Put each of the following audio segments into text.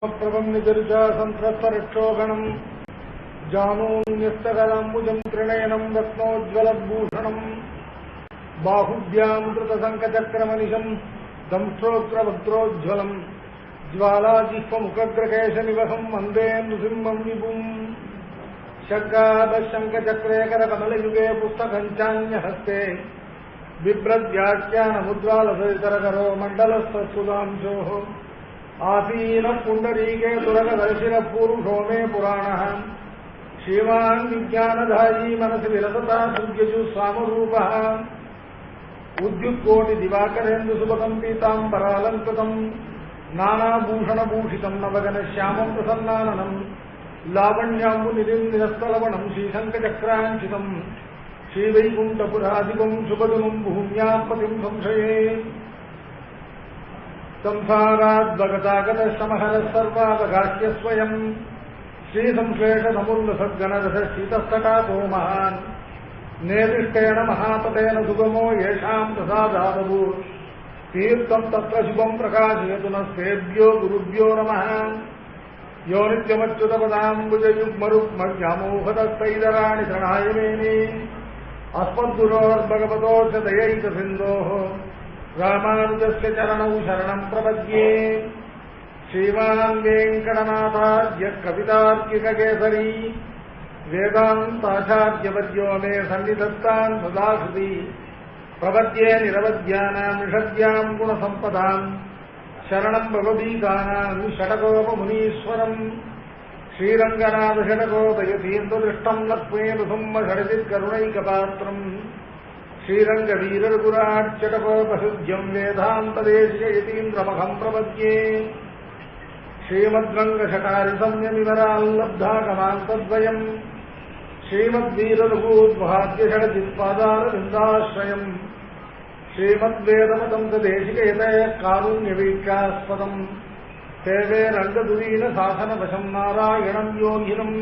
प्रबन्निदर्जा संत्रस्तरक्षोगणम् जानून्यस्तकराम्बुजम् त्रिनयनम् रत्नोज्ज्वलद्भूषणम् बाहुभ्याम् धृतशङ्खचक्रमनिशम् दंष्ट्रोक्त्रवक्त्रोज्ज्वलम् ज्वालाजिह्वमुखग्रकेशनिवहम् वन्दे नृसिंहम् विभुम् शङ्कादशङ्खचक्रेकरकमलयुगे पुस्तकञ्चान्यहस्ते बिभ्रद्व्याख्यानमुद्रालसरितरकरो मण्डलस्थसुधांशोः आसीनः पुण्डरीके तुरगदर्शिनः पूरुषो मे पुराणः श्रीमान् विज्ञानधायी मनसि विलसता सुव्यजु स्वामरूपः उद्युत्कोटिदिवाकरेन्दुसुभगम् पीताम्बरालङ्कृतम् नानाभूषणभूषितम् नवगनश्यामम् प्रसन्नाननम् लावण्याम्बुनिधिम् निरस्तलवणम् श्रीशङ्खचक्राञ्चितम् श्रीवैकुण्ठपुराधिपम् शुभदनुम् भूम्याम् पतिम् संशये संसाराद्वगतागतश्रमहरः सर्वावगाह्य स्वयम् श्रीसंश्लेषणमुल्लसद्गणरसशीतस्तटातो महान् नेदिष्टेन महापतेन सुगमो येषाम् प्रसादादभूत् तीर्थम् तत्र शुभम् प्रकाशयतु नस्तेभ्यो गुरुभ्यो नमः यो नित्यमच्युतपदाम्बुजयुग्मरुक्मव्यामोहदस्तैदराणि शरणाय मेने अस्मद्गुरोर्भगवतोऽस्य दयैकसिन्धोः रामानुजस्य चरणौ शरणम् प्रपद्ये श्रीमान् वेङ्कटनाथार्य कवितार्किककेसरी वेदान्ताचार्यवर्यो मे सन्निधत्तान् सदा हृदि प्रपद्ये निरवध्यानाम् निषद्याम् गुणसम्पदाम् शरणम् भगवदीतानाम् षडकोपमुनीश्वरम् श्रीरङ्गनाथषडकोदयतीन्द्रदृष्टम् लक्ष्मे नृसिंह षडजित्करुणैकपात्रम् श्रीरङ्गवीररघुराट्चटकोपशुद्ध्यम् वेदान्तदेशिकयतीन्द्रमहम् प्रपद्ये श्रीमद्रङ्गषटारिसंयमिवराल्लब्धागमान्तद्वयम् श्रीमद्वीररघूद्वाद्यषडजित्पादारविन्दाश्रयम् श्रीमद्वेदमतम् तदेशिकयते कारुण्यवीक्षास्पदम् सेवे रङ्गदुरीनशासनवशम् नारायणम् योगिनम्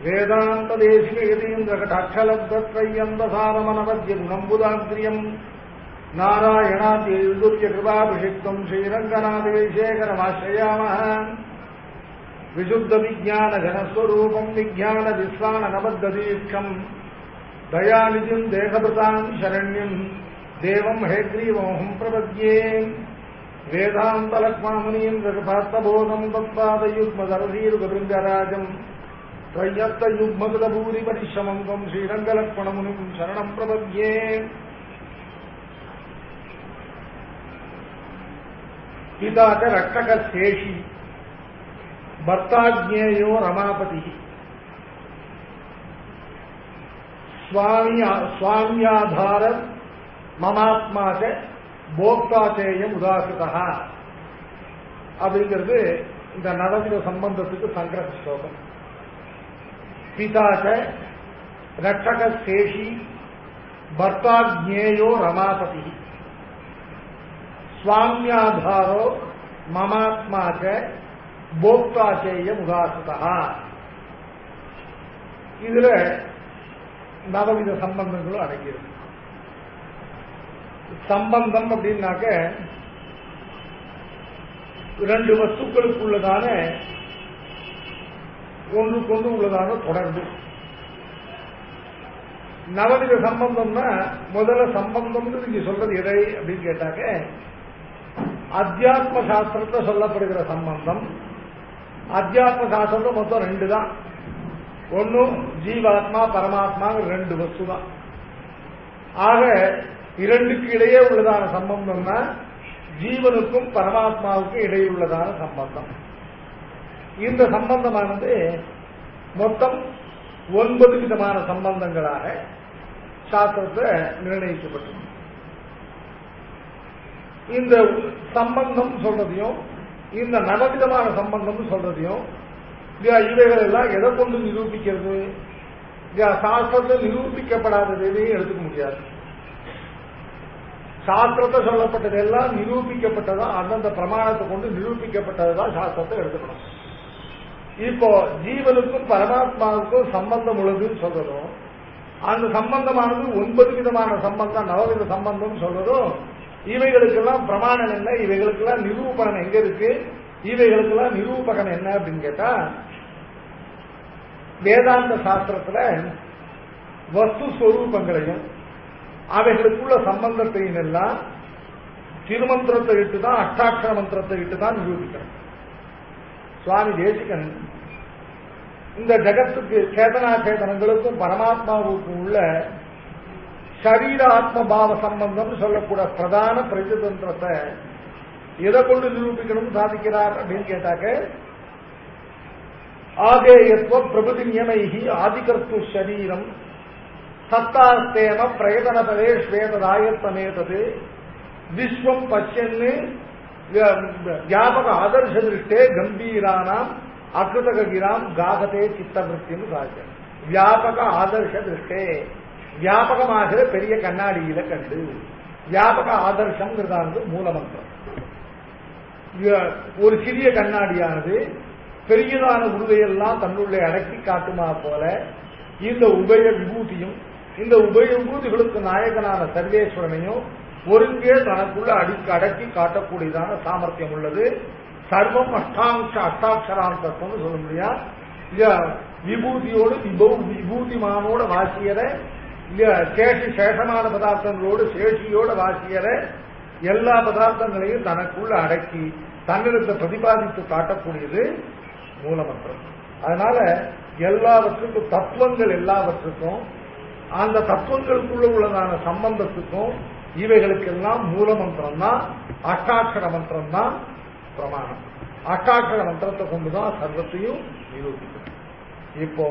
वेदान्तदेशिकयतीन्द्रकटाक्षलब्धत्रय्यन्तसारमनवद्यगुणम्बुदाग्र्यम् नारायणाद्यैर्दुर्यकृपाभिषिक्तम् श्रीरङ्गनाथेशेखरमाश्रयामः विशुद्धविज्ञानघनस्वरूपम् विज्ञानविश्वाननबद्धदीक्षम् दयानिधिम् देहभृताम् शरण्यम् देवम् हेग्रीवोऽहम् प्रपद्ये वेदान्तलक्ष्मणमुनीन्द्रकृपात्तबोधम् तत्पादयुग्मदरसीरुगभृङ्गराजम् त्रय्यत्तयुग्मकृतभूरिपरिश्रमम् त्वम् श्रीरङ्गलक्ष्मणमुनिम् शरणम् प्रपद्ये पिता च रक्षकशेषी भर्ताज्ञेयो रमापतिः स्वाम्याधार ममात्मा च போக்தாச்சேயம் உதாசிதா அப்படிங்கிறது இந்த நவவித சம்பந்தத்துக்கு சங்கர ஸ்லோகம். பிதாச்ச ரட்சக சேஷி பர்த்தாஜ்ஞேயோ ரமாபதி ஸ்வாமியாதாரோ மமாத்மா ச போக்தாச்சேயம் உதாசிதா. இதுல நவவித சம்பந்தங்களும் அடங்கியிருக்கு. சம்பந்தம் அப்படின்னாக்க இரண்டு வஸ்துக்களுக்குள்ளதான ஒன்றுக்கொன்று உள்ளதான தொடர்பு. நவவித சம்பந்தம்னா முதல்ல சம்பந்தம் நீங்க சொல்றது எதை அப்படின்னு கேட்டாக்க அத்தியாத்ம சாஸ்திரத்தை சொல்லப்படுகிற சம்பந்தம். அத்தியாத்ம சாஸ்திரத்துல மொத்தம் ரெண்டு தான். ஒன்னும் ஜீவாத்மா பரமாத்மாங்கிற ரெண்டு வஸ்து தான். ஆக இரண்டுக்கு இடையே உள்ளதான சம்பந்தம்னா ஜீவனுக்கும் பரமாத்மாவுக்கும் இடையே உள்ளதான சம்பந்தம். இந்த சம்பந்தமானது மொத்தம் 9 விதமான சம்பந்தங்களாக சாஸ்திரத்தை நிர்ணயிக்கப்பட்டது. இந்த சம்பந்தம் சொல்றதையும் இந்த நவவிதமான சம்பந்தம் சொல்றதையும் இவைகள் எல்லாம் எதை கொண்டு நிரூபிக்கிறது? சாஸ்திரத்தை நிரூபிக்கப்படாதது எதையும் எடுத்துக்க முடியாது. சாஸ்திரத்தை சொல்லப்பட்டது எல்லாம் நிரூபிக்கப்பட்டதா, அந்தந்த பிரமாணத்தை கொண்டு நிரூபிக்கப்பட்டதுதான் சாஸ்திரத்தை எடுத்துக்கணும். இப்போ ஜீவனுக்கும் பரமாத்மாவுக்கும் சம்பந்தம் உள்ளதுன்னு சொல்றதும் அந்த சம்பந்தமானது 9 விதமான சம்பந்தம் நவவித சம்பந்தம் சொல்றதும் இவைகளுக்கெல்லாம் பிரமாணம் என்ன, இவைகளுக்கெல்லாம் நிரூபணம் எங்க இருக்கு, இவைகளுக்கெல்லாம் நிரூபகம் என்ன அப்படின்னு கேட்டா, வேதாந்த சாஸ்திரத்துல வஸ்து ஸ்வரூபங்களையும் அவைகளுக்குள்ள சம்பந்தத்தையும் எல்லாம் திருமந்திரத்தை இட்டுதான், அஷ்டாட்சர மந்திரத்தை இட்டுதான் நிரூபிக்கணும். சுவாமி தேசிகன் இந்த ஜகத்துக்கு சேதனா சேதனங்களுக்கும் பரமாத்மாவுக்கும் உள்ள சரீர ஆத்மபாவ சம்பந்தம் சொல்லக்கூடிய பிரதான பிரதிதந்திரத்தை எதை கொண்டு நிரூபிக்கணும் சாதிக்கிறார் அப்படின்னு கேட்டாக்க, ஆகேயத்துவ பிரபுதி நியமைகி ஆதிகர்த்து சரீரம் சத்தாஸ்தேன பிரயதனபதே ஸ்வேததாயத்தமேதது விஸ்வம் பஷ்யன்னு வியாபக ஆதர்ஷ திருஷ்டே கம்பீரானாம் அகிருதகிராம் காகதே சித்தவருத்தின்னு சாதிச்சார். வியாபக ஆதர்ஷ திருஷ்டே, வியாபகமாகிற பெரிய கண்ணாடியில கண்டு, வியாபக ஆதர்ஷம்ங்கிறதானது மூலமந்திரம். ஒரு சிறிய கண்ணாடியானது பெரியதான உருவையெல்லாம் தன்னுள்ளே அடக்கி காட்டுமா போல இந்த உபய விபூதியும் இந்த உபய விபூதிகளுக்கு நாயகனான சர்வேஸ்வரனையும் ஒருங்கே தனக்குள்ள அடக்கி காட்டக்கூடியதான சாமர்த்தியம் உள்ளது. சர்வம் அஷ்டாட்சராந்தம் சொல்ல முடியா. விபூதியோடு விபூதிமானோட வாசியற, சேஷமான பதார்த்தங்களோடு சேஷியோட வாசியற, எல்லா பதார்த்தங்களையும் தனக்குள்ள அடக்கி தன்னிடத்தை பிரதிபாதித்து காட்டக்கூடியது மூலமந்திரம். அதனால எல்லாவற்றுக்கும் தத்துவங்கள் எல்லாவற்றுக்கும் அந்த தத்துவங்களுக்குள்ள உள்ளதான சம்பந்தத்துக்கும் இவைகளுக்கெல்லாம் மூலமந்திரம் தான், அஷ்டாட்சர மந்திரம் தான் பிரமாணம். அஷ்டாட்சர மந்திரத்தை கொண்டுதான் சர்வத்தையும் நிரூபிக்கும். இப்போ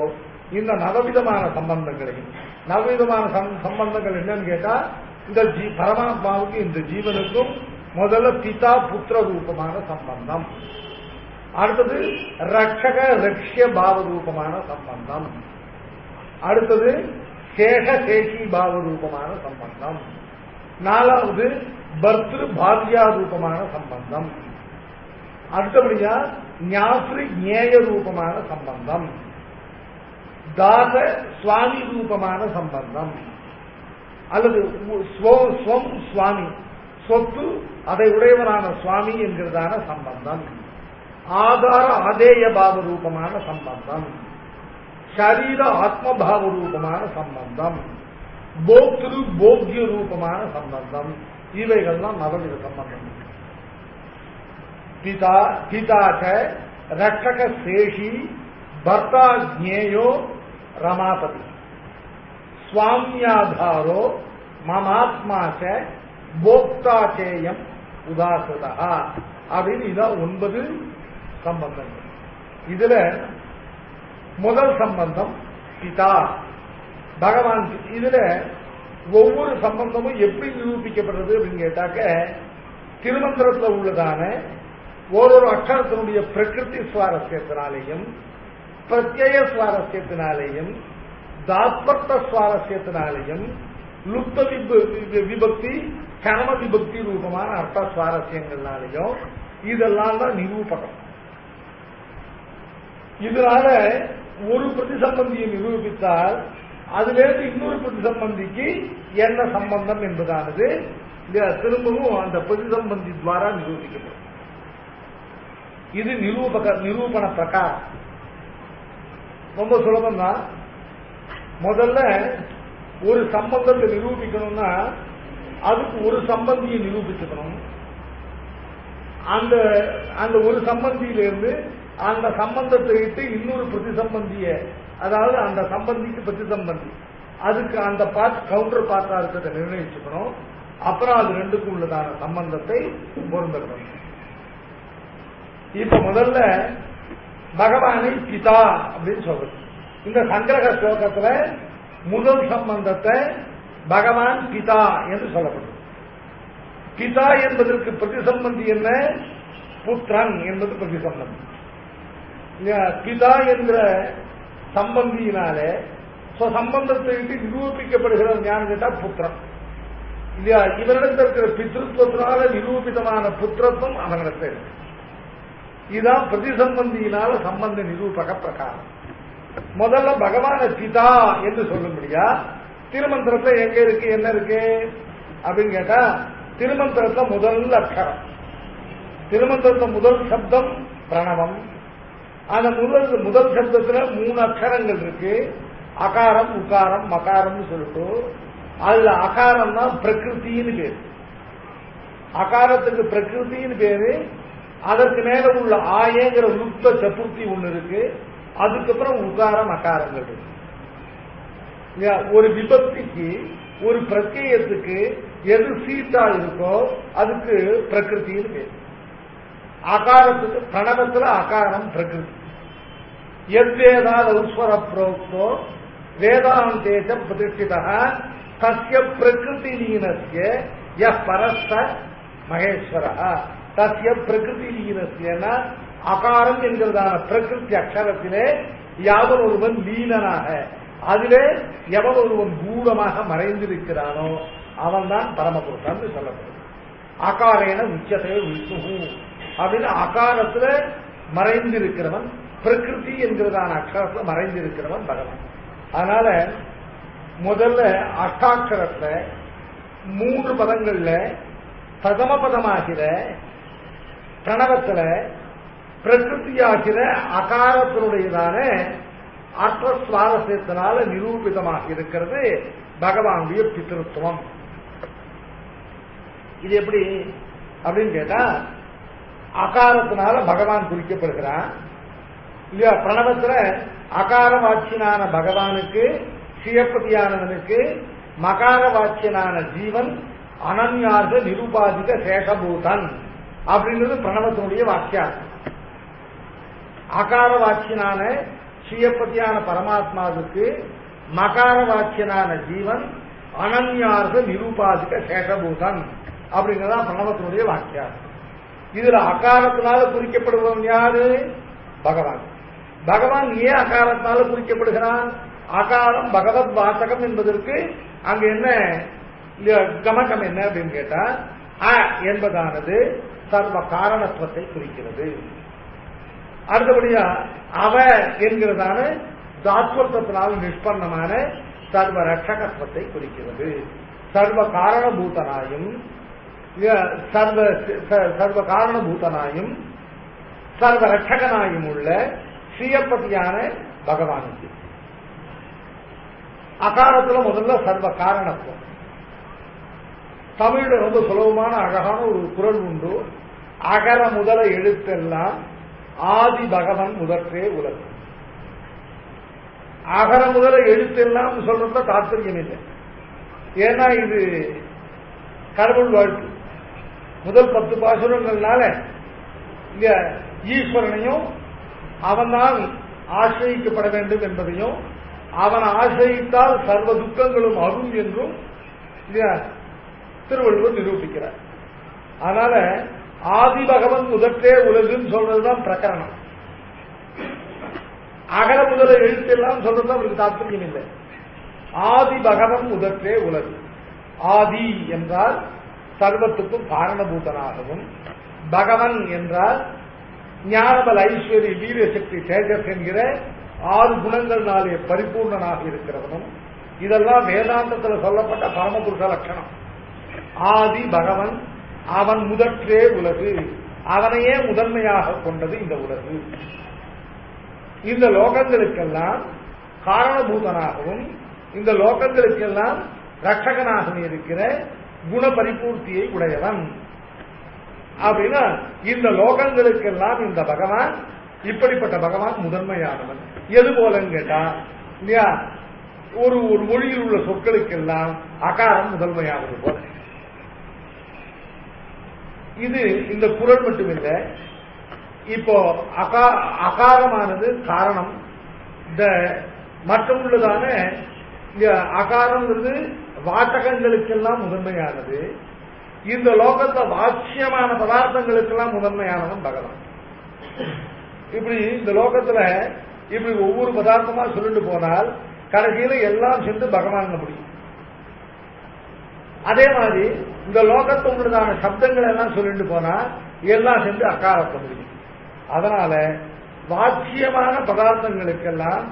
இந்த நவவிதமான சம்பந்தங்களையும், நவவிதமான சம்பந்தங்கள் என்னன்னு கேட்டா, இந்த பரமாத்மாவுக்கு இந்த ஜீவனுக்கும் முதல்ல பிதா புத்திர ரூபமான சம்பந்தம், அடுத்தது ரட்சக ரக்ஷ்ய பாவ ரூபமான சம்பந்தம், அடுத்தது சேஷ சேஷி பாவ ரூபமான சம்பந்தம், நாலாவது பர்திரு பாவ்யா ரூபமான சம்பந்தம், அடுத்தபடியா ஞாத்ரு ஞேய ரூபமான சம்பந்தம், தாச சுவாமி ரூபமான சம்பந்தம், அல்லது ஸ்வம் சுவாமி சொத்து அதை உடையவரான சுவாமி என்கிறதான சம்பந்தம், ஆதார ஆதேய பாவ ரூபமான சம்பந்தம், ஷரீர ஆத்மபாவ ரூபமான சம்பந்தம், போக்திரு போக்ய ரூபமான சம்பந்தம். இவைகள்லாம் நவவித சம்பந்தம். பிதாச்ச ரட்சக சேஷி பர்த்தா ஜ்ஞேயோ ரமாபதி சுவாமியாதாரோ மமாத்மாச்ச போக்தாச்சேயம் உதாசதா அப்படின்னு இதான் 9 சம்பந்தங்கள். இதுல முதல் சம்பந்தம் பிதா பகவான். இதுல ஒவ்வொரு சம்பந்தமும் எப்படி நிரூபிக்கப்படுறது அப்படின்னு கேட்டாக்க, திருமந்திரத்தில் உள்ளதான ஒரு அக்ஷரத்தினுடைய பிரகிருதி சுவாரஸ்யத்தினாலேயும் பிரத்யய சுவாரஸ்யத்தினாலேயும் தாத்பர்த்த சுவாரஸ்யத்தினாலேயும் லுப்த விபக்தி கர்ம விபக்தி ரூபமான அர்த்த சுவாரஸ்யங்கள்னாலேயும் இதெல்லாம் தான் நிரூபகம். இதனால ஒரு பிரதிசம்பந்தியை நிரூபித்தால் அதிலிருந்து இன்னொரு பிரதிசம்பந்திக்கு என்ன சம்பந்தம் என்பதானது திரும்பவும் அந்த பிரதிசம்பந்தி துவாரா நிரூபிக்கப்படும். இது நிரூபண பிரகாரம். ரொம்ப சுலபம் தான். முதல்ல ஒரு சம்பந்தத்தை நிரூபிக்கணும்னா அதுக்கு ஒரு சம்பந்தியை நிரூபிச்சுக்கணும். அந்த ஒரு சம்பந்தியிலிருந்து அந்த சம்பந்தத்தை விட்டு இன்னொரு பிரதிசம்பந்திய, அதாவது அந்த சம்பந்திக்கு பிரதிசம்பந்தி, அதுக்கு அந்த பார்ட் கவுண்டர் பார்ட்டா இருக்கிறத நிர்ணயிச்சுக்கணும். அப்புறம் அது ரெண்டுக்கும் உள்ளதான சம்பந்தத்தை பொருந்தணும். இப்ப முதல்ல பகவானை பிதா அப்படின்னு சொல்றது. இந்த சங்கிரக ஸ்லோகத்துல முதல் சம்பந்தத்தை பகவான் பிதா என்று சொல்லப்படுது. பிதா என்பதற்கு பிரதிசம்பந்தி என்ன? புத்திரன் என்பது பிரதிசம்பந்தி. பிதா என்கிற சம்பந்தியினாலே சம்பந்தத்தை விட்டு நிரூபிக்கப்படுகிறது ஞானம் கேட்டா புத்திரன் இல்லையா? இவரிடத்தில் இருக்கிற பித்ருத்வத்தினால நிரூபிதமான புத்திரத்துவம் அவனிடத்தில் இருக்கு. இதுதான் பிரதிசம்பந்தியினால சம்பந்த நிரூபக பிரகாரம். முதல்ல பகவான பிதா என்று சொல்லும்படியா திருமந்திரத்துல எங்க இருக்கு, என்ன இருக்கு அப்படின்னு கேட்டா, திருமந்திரத்துல முதல் அக்ஷரம், திருமந்திரத்துல முதல் சப்தம் பிரணவம். அந்த முதல் சப்தத்துல 3 அக்ஷரங்கள் இருக்கு. அகாரம், உகாரம், மகாரம்னு சொல்லிட்டு அதுல அகாரம் தான் பிரகிருத்தின்னு பேரு. அகாரத்துக்கு பிரகிருத்தின்னு பேரு. அதற்கு மேல உள்ள ஆயங்கிற லுப்த சதுர்த்தி ஒண்ணு இருக்கு. அதுக்கப்புறம் உகாரம் அகாரங்கள் இருக்கு. ஒரு விபக்திக்கு ஒரு பிரத்யேகத்துக்கு எது சீட்டா இருக்கோ அதுக்கு பிரகிருத்தின்னு பேரு. அகாரத்துக்கு பிரணவத்துல அகாரம் பிரகிருதி. எத்வேதாஸ்வர புரோக்தோ வேதாந்தேச பிரதிஷ்டிதா தஸ்ய பிரகிருதி லீனஸ்ய பரஸ்த மகேஸ்வர. தஸ்ய பிரகிருதி லீனஸ்யன அகாரம் என்கிறதான பிரகிருதி அக்ஷரத்திலே யாவன் ஒருவன் லீனனாக, அதிலே எவன் ஒருவன் கூடமாக மறைந்திருக்கிறானோ அவன் தான் பரமபுருஷன் சொல்லப்படுது. அகாரேன உச்சத்தை விஷ்ணு அப்படின்னு அகாரத்துல மறைந்திருக்கிறவன், பிரகிருதி என்கிறதான அக்ஷரத்துல மறைந்திருக்கிறவன் பகவான். அதனால முதல்ல அஷ்டாட்சரத்துல 3 பதங்கள்ல பிரதம பதமாகிற பிரணவத்துல பிரகிருதியாகிற அகாரத்தினுடையதான அர்த்த சுவாரஸ்யத்தினால நிரூபிதமாக இருக்கிறது பகவானுடைய பித்ருத்துவம். இது எப்படி அப்படின்னு கேட்டா, அகாரத்தினால பகவான் குறிக்கப்படுகிறான் இல்லையா? பிரணவத்துல அகார வாட்சியனான பகவானுக்கு, சிவபதியானவனுக்கு மகார வாட்சியனான ஜீவன் அனன்யார்க நிருபாதிக சேஷபூதன் அப்படின்றது பிரணவத்தினுடைய வாக்கியார்த்தம். அகார வாட்சியனான சிவபதியான பரமாத்மாவுக்கு மகார வாட்சியனான ஜீவன் அனன்யார்க நிருபாதிக சேஷபூதன் அப்படிங்கிறதான் பிரணவத்தினுடைய வாக்கியார்த்தம். இதுல அகாரத்தினால குறிக்கப்படுபவன் யாரு? பகவான். பகவான் ஏன் அகாரத்தினால குறிக்கப்படுகிறான்? அகாரம் பகவத் வாசகம் என்பதற்கு அங்க என்ன கமகம் என்ன அப்படின்னு கேட்டா, அ என்பதானது சர்வ காரணத்துவத்தை குறிக்கிறது. அடுத்தபடியா அவ என்கிறதான தாத்வத்தினால் நிஷ்பன்னமான சர்வ ரட்சகத்துவத்தை குறிக்கிறது. சர்வ காரணபூதனாயும் சர்வ காரணபூதனாயும் சர்வ ரட்சகனாயும் உள்ள ஸ்ரீயப்பதியான பகவானுக்கு அகாரத்துல முதல்ல சர்வ காரணத்துவம். தமிழ்ல ரொம்ப சுலபமான அழகான ஒரு குறள் உண்டு. அகர முதல எழுத்தெல்லாம் ஆதி பகவன் முதற்றே உலகம். அகர முதல எழுத்தெல்லாம் சொல்றதுல தாற்பயம் இல்லை. ஏன்னா இது கடவுள் வாழ்த்து. முதல் 10 பாசுரங்கள்னால ஈஸ்வரனையும் அவன்தான் ஆசிரியிக்கப்பட வேண்டும் என்பதையும், அவன் ஆசிரியித்தால் சர்வ துக்கங்களும் அரும் என்றும் திருவள்ளுவர் நிரூபிக்கிறார். அதனால ஆதி பகவன் முதற்றே உலகுன்னு சொல்றதுதான் பிரகரணம். அகர முதல எழுத்தெல்லாம் சொல்றது அவருக்கு தாற்பயம் இல்லை. ஆதி பகவன் முதற்றே உலகு. ஆதி என்றால் சர்வத்துக்கும் காரணபூதனாகவும், பகவன் என்றால் ஞானபல் ஐஸ்வரி வீரசக்தி தேஜஸ் என்கிற 6 குணங்கள்னாலே பரிபூர்ணனாக இருக்கிறவனும். இதெல்லாம் வேதாந்தத்தில் சொல்லப்பட்ட பரமபுருஷ லட்சணம். ஆதி பகவன், அவன் முதற்றே உலகு, அவனையே முதன்மையாக கொண்டது இந்த உலகு. இந்த லோகங்களுக்கெல்லாம் காரணபூதனாகவும் இந்த லோகங்களுக்கெல்லாம் ரட்சகனாகவும் இருக்கிற குண பரிபூர்த்தியை உடையவன். அப்படின்னா இந்த லோகங்களுக்கெல்லாம் இந்த பகவான், இப்படிப்பட்ட பகவான் முதன்மையானவன். எது போலன்னு கேட்டா இல்லையா, ஒரு மொழியில் உள்ள சொற்களுக்கெல்லாம் அகாரம் முதன்மையானது போல. இது இந்த குறள் மட்டுமில்லை. இப்போ அகாரமானது காரணம். இந்த மற்றமுள்ளதான அகாரம்ங்கிறது வாசகங்களுக்கெல்லாம் முதன்மையானது. இந்த லோகத்துல வாட்சியமான பதார்த்தங்களுக்கெல்லாம் முதன்மையானவன் பகவான். இப்படி இந்த லோகத்துல இப்படி ஒவ்வொரு பதார்த்தமா சொல்லிட்டு போனால் கடைசியில எல்லாம் சென்று பகவான் முடியும். அதே மாதிரி இந்த லோகத்தில் உள்ளதான சப்தங்கள் எல்லாம் சொல்லிட்டு போனா எல்லாம் சென்று அகாரத்தை முடியும். அதனால வாட்சியமான பதார்த்தங்களுக்கெல்லாம்,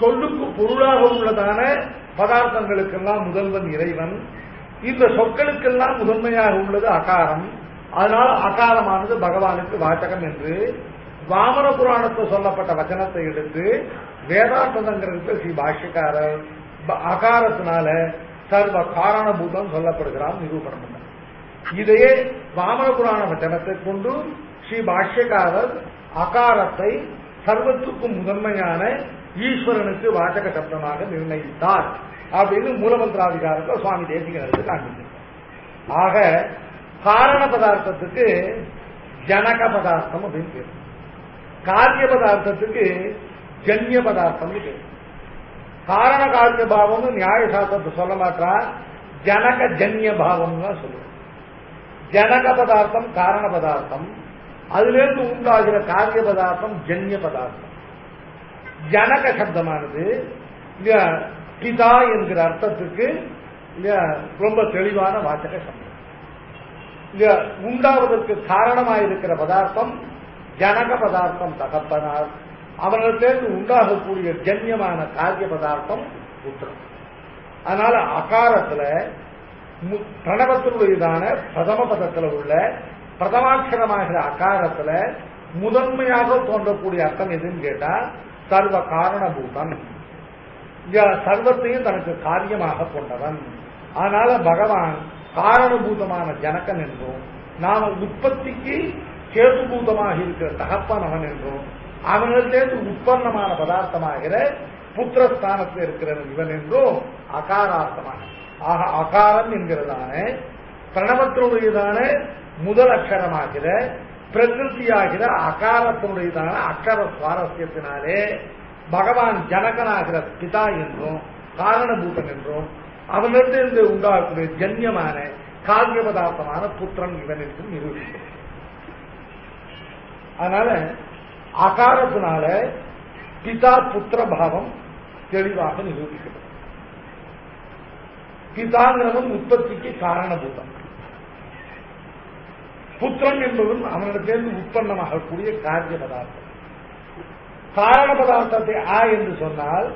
சொல்லுக்கு பொருளாக உள்ளதான பதார்த்தங்களுக்கெல்லாம் முதல்வன் இறைவன். இந்த சொற்களுக்கெல்லாம் முதன்மையாக உள்ளது அகாரம். அதனால் அகாரமானது பகவானுக்கு வாசகம் என்று வாமன புராணத்தை சொல்லப்பட்ட வச்சனத்தை எடுத்து வேதாந்தங்கிறதுக்கு ஸ்ரீ பாஷ்யக்காரர் அகாரத்தினால சர்வ காரணபூதம் சொல்லப்படுகிறான் நிரூபணம் பண்ண. இதையே வாமன புராண வச்சனத்தை கொண்டு ஸ்ரீ பாஷ்யக்காரர் அகாரத்தை சர்வத்துக்கும் முதன்மையான ஈஸ்வரனுக்கு வாசக சப்தமாக நிர்ணயித்தார் அப்படின்னு மூலமந்திராதிகாரத்தில் சுவாமி தேசிகனுக்கு காண்பித்தார். ஆக காரண பதார்த்தத்துக்கு ஜனக பதார்த்தம் அப்படின்னு பேர், காரிய பதார்த்தத்துக்கு ஜன்ய பதார்த்தம் பேர். காரண காரிய பாவம் நியாய சாஸ்திரத்தை சொல்ல மாட்டா, ஜனக ஜன்ய பாவம் தான் சொல்லுவோம். ஜனக பதார்த்தம் காரண பதார்த்தம், அதிலிருந்து உண்டாகிற காரிய பதார்த்தம் ஜன்ய பதார்த்தம். ஜனக சப்தமானது பிதா என்கிற அர்த்தத்துக்கு ரொம்ப தெளிவான வாசக சப்தம். உண்டாவதற்கு காரணமாயிருக்கிற பதார்த்தம் ஜனக பதார்த்தம் தகப்பனார், அவனிடத்திலிருந்து உண்டாகக்கூடிய ஜன்யமான காரிய பதார்த்தம் புத்திரம். அதனால அகாரத்துல பிரணவத்தினுடையதான பிரதம பதத்தில் உள்ள பிரதமாட்சரமாகிற அகாரத்துல முதன்மையாக தோன்றக்கூடிய அர்த்தம் எதுன்னு கேட்டா சர்வ காரணபூதன், சர்வத்தையும் தனக்கு காரியமாக கொண்டவன். அதனால பகவான் காரணபூதமான ஜனகன் என்றும், நாம உற்பத்திக்கு கேதுபூதமாக இருக்கிற தகப்பன் அவன் என்றும், அவனிடத்திலிருந்து உற்பத்தமான பதார்த்தமாகிற புத்திரஸ்தானத்தில் இருக்கிற இவன் என்றும் அகாரார்த்தமான. ஆக அகாரம் என்கிறதான பிரணவத்தினுடையதான முதல் அக்ஷரமாகிற பிரகிருதியாகிற அகாரத்தினுடையதான அக்ஷர சுவாரஸ்யத்தினாலே பகவான் ஜனகனாகிற பிதா என்றும் காரணபூதன் என்றும், அவனிடத்திலிருந்து உண்டாகக்கூடிய ஜன்யமான காரிய பதார்த்தமான புத்திரன் இவன் என்றும் நிரூபிக்கும். அதனால அகாரத்தினால பிதா புத்திர பாவம் தெளிவாக நிரூபிக்கப்படும். பிதாங்கிறவன் உற்பத்திக்கு காரணபூதம், புத்திரன் என்பவன் அவனிடத்திலிருந்து உற்பத்தமாகக்கூடிய காரிய பதார்த்தம். காரண பதார்த்தத்தை என்று சொன்னால்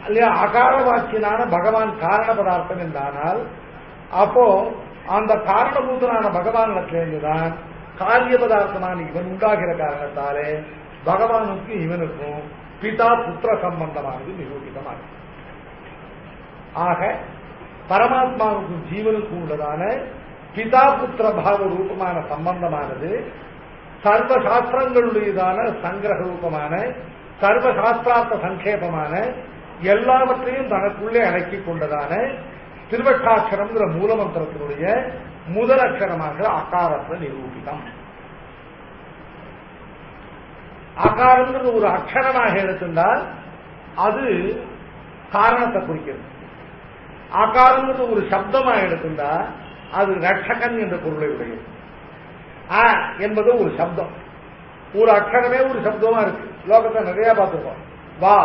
இல்லையா, அகார வாக்கியனான பகவான் காரண பதார்த்தம் என்றானால் அப்போ அந்த காரணபூதனான பகவானிடத்திலிருந்துதான் காரிய பதார்த்தமான இவன் உண்டாகிற காரணத்தாலே பகவானுக்கு இவனுக்கும் பிதா புத்திர சம்பந்தமானது நிரூபிதமானது. ஆக பரமாத்மாவுக்கும் ஜீவனுக்கும் உள்ளதான பிதா புத்திர பாவ ரூபமான சம்பந்தமானது சர்வசாஸ்திரங்களுடையதான சங்கிரக ரூபமான சர்வசாஸ்திரார்த்த சங்கேபமான எல்லாவற்றையும் தனக்குள்ளே அடக்கிக் கொண்டதான திருவட்டாட்சரம்ங்கிற மூலமந்திரத்தினுடைய முதல் அக்ஷரமாக அகாரத்தில் நிரூபிதம். அகாரங்கிறது ஒரு அக்ஷரமாக எடுத்திருந்தால் அது காரணத்தை குறிக்கிறது. அகாரங்கிறது ஒரு சப்தமாக எடுத்திருந்தா அது ரட்சகன் என்ற பொருளை உடையது. என்பது ஒரு சப்தம், ஒரு அக்ஷரமே ஒரு சப்தமா இருக்கு. லோகத்தை நிறைய பார்த்துருக்கோம். வா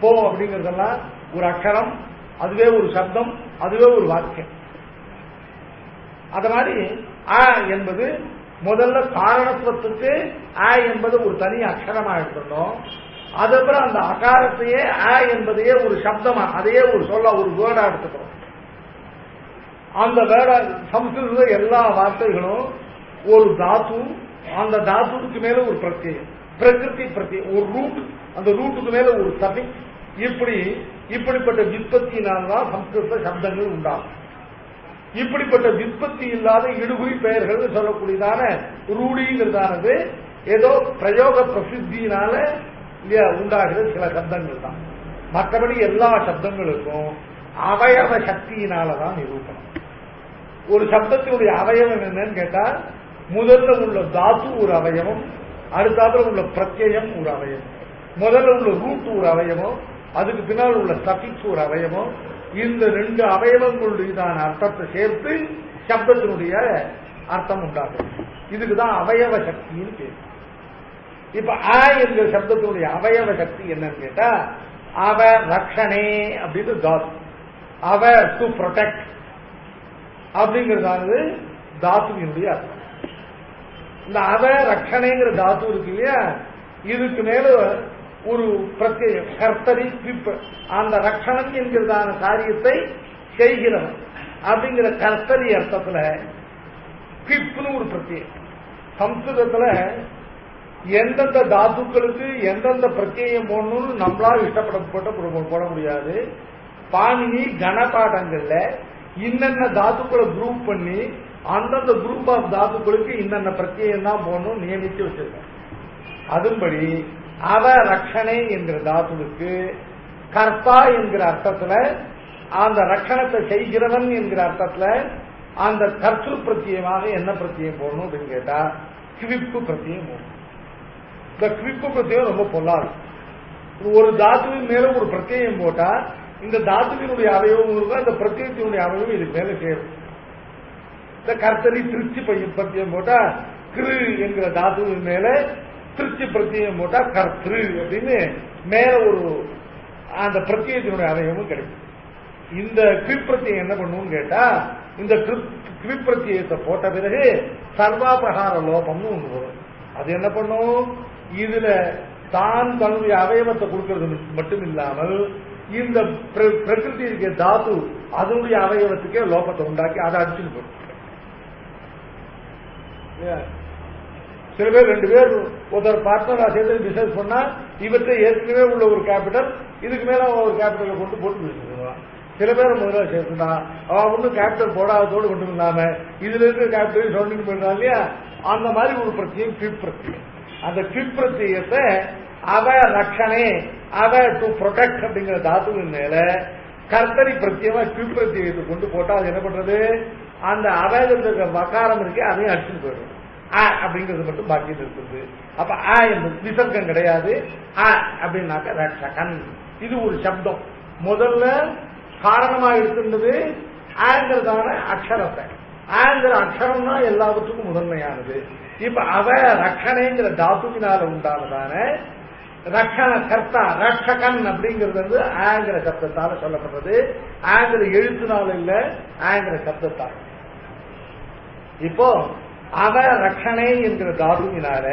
போ அப்படிங்கறதெல்லாம் ஒரு அக்ஷரம், அதுவே ஒரு சப்தம், அதுவே ஒரு வாக்கியம். அது மாதிரி என்பது முதல்ல காரணத்துவத்துக்கு என்பது ஒரு தனி அக்ஷரமா எடுத்துட்டோம். அதுக்கப்புறம் அந்த அகாரத்தையே என்பதையே ஒரு சப்தமா, அதையே ஒரு சொல்ல ஒரு வேர்டா எடுத்துக்கிறோம். அந்த வேர்ட சம்ஸ்கிருத எல்லா வார்த்தைகளும் ஒரு தாத்து, அந்த தாத்துக்கு மேல ஒரு பிரத்யேகம், பிரகிருதி பிரத்யேகம், ஒரு ரூட், அந்த ரூட்டுக்கு மேல ஒரு சபிக்ஸ். இப்படிப்பட்ட விற்பத்தினால்தான் சம்ஸ்கிருத சப்தங்கள் உண்டாகும். இப்படிப்பட்ட விற்பத்தி இல்லாத இடுகுறி பெயர்கள் சொல்லக்கூடியதான ரூடிங்கிறதானது ஏதோ பிரயோக பிரசித்தியினால உண்டாகிற சில சப்தங்கள் தான். மற்றபடி எல்லா சப்தங்களுக்கும் அவயவ சக்தியினாலதான் நிரூபணம். ஒரு சப்தத்தினுடைய அவயவம் என்னன்னு கேட்டா முதல்ல உள்ள தாத்து ஒரு அவயவம், அடுத்தாப்புல உள்ள பிரத்யயம் ஒரு அவயவம், முதல்ல உள்ள ரூட் ஒரு அவயவம், அதுக்கு பின்னால் உள்ள சபிக்ஸ் ஒரு அவயவம். இந்த ரெண்டு அவயவங்களுடையதான அர்த்தத்தை சேர்த்து சப்தத்தினுடைய அர்த்தம் உண்டாகும். இதுக்குதான் அவயவ சக்தின்னு பேரு. இப்ப என்கிற சப்தத்தினுடைய அவயவ சக்தி என்னன்னு கேட்டா அவ ரக்ஷனே அப்படின்னு தாத்து, அவ டு ப்ரொடெக்ட் அப்படிங்கறதானது தாத்துவினுடைய அர்த்தம். இந்த அவ ரக்ஷணைங்கிற தாத்து இருக்கு இல்லையா, இதுக்கு மேல ஒரு பிரத்யேக கர்த்தரி பிப், அந்த ரக்ஷணம் என்கிறதான காரியத்தை செய்கிறவன் அப்படிங்கிற கர்த்தரி அர்த்தத்துல பிப்னு ஒரு பிரத்யேகம். சம்ஸ்கிருதத்துல எந்தெந்த தாத்துக்களுக்கு எந்தெந்த பிரத்யேகம் போடணும்னு நம்மளால போட முடியாது. பாணினி கணபாடங்கள்ல இன்னென்ன தாத்துக்களை குரூப் பண்ணி அந்தந்த குரூப் ஆஃப் தாத்துக்களுக்கு இன்னென்ன பிரத்யேகம் தான் போடணும் நியமித்து வச்சிருக்கேன். அதன்படி அவ ரக்ஷணை என்கிற தாத்துவுக்கு கர்த்தா என்கிற அர்த்தத்துல, அந்த ரட்சணத்தை செய்கிறவன் என்கிற அர்த்தத்துல அந்த கர்த்தൃ பிரத்யேகமாக என்ன பிரத்யேகம் போடணும் அப்படின்னு கேட்டா கிவிப்பு பிரத்யேகம் போடணும். இந்த கிவிப்பு பிரத்யேகம் ரொம்ப பொல்லாது. ஒரு தாத்துவின் மேல ஒரு பிரத்யேகம் போட்டா இந்த தாத்துவினுடைய அவயவம் இருக்கும், அந்த பிரத்யேகத்தினுடைய அவயவம் இதுக்கு மேல சேரும். இந்த கர்த்தரி திருச்சி பிரத்யேகம் போட்டா கிரு என்கிற தாத்துவின் மேல திருச்சி பிரத்யேகம் போட்டா கர்த்திரு அப்படின்னு மேல ஒரு அந்த பிரத்யேகத்தினுடைய அவயவமும் கிடைக்கும். இந்த கிவிப்பிரத்தியம் என்ன பண்ணும் கேட்டா, இந்த கிவிப்பிரத்தியத்தை போட்ட பிறகு சர்வாபகார லோபம்னு ஒன்று வரும். அது என்ன பண்ணும், இதுல தான் தன்னுடைய அவயவத்தை கொடுக்கிறது மட்டும் இல்லாமல் இந்த பிரகிருதி இருக்க தாத்து அதனுடைய அவயவத்துக்கே லோபத்தை உண்டாக்கி அதை அடிச்சுட்டு போடும். சில பேர் 2 பேர் ஒருத்தர் பார்ட்னரா சேர்த்து பிசினஸ் பண்ணா இவற்றை ஏற்கனவே உள்ள ஒரு கேபிட்டல் இதுக்கு மேல ஒரு கேபிட்டலை கொண்டு போட்டு பிசினஸ். சில பேர் முதல்ல சேர்த்துனா அவன் ஒன்றும் கேபிட்டல் போடாததோடு கொண்டு இல்லாம இதுல இருக்கிற கேபிட்டல் சொல்லிட்டு போயிடறான் இல்லையா, அந்த மாதிரி ஒரு பிரத்யேகம் கிவிப் பிரத்யேகம். அந்த கிவிப் பிரத்யேகத்தை அவ ரக்ஷனே அவ டு ப்ரொடெக்ட் அப்படிங்கிற தாத்துவின் மேல கர்த்தரி பிரத்யேகமா கிவிப் பிரத்யேகத்தை கொண்டு போட்டா அது என்ன பண்றது, அந்த அவயவத்துக்கு வக்காரம் இருக்கு அதையும் அடிச்சுட்டு போயிடும். அப்படிங்கிறது மட்டும் பாக்கியம் இருக்குது. அப்ப என்பது விசர்க்கம் கிடையாது. அப்படின்னாக்க ரட்சகன் இது ஒரு சப்தம். முதல்ல காரணமா இருக்கின்றது ஆங்கிறதான அக்ஷரத்தை. ஆங்கிற அக்ஷரம் தான் எல்லாவற்றுக்கும் முதன்மையானது. இப்ப அவ ரக்ஷணைங்கிற தாத்துவினால உண்டானதான ரக்ஷண கர்த்தா ரட்சகன் அப்படிங்கிறது வந்து ஆங்கிற சப்தத்தால சொல்லப்படுறது. ஆங்கிற எழுத்துனால இல்ல, ஆங்கிற சப்தத்தால். இப்போ அவ ரக்ஷணை என்கிற தாதுவினால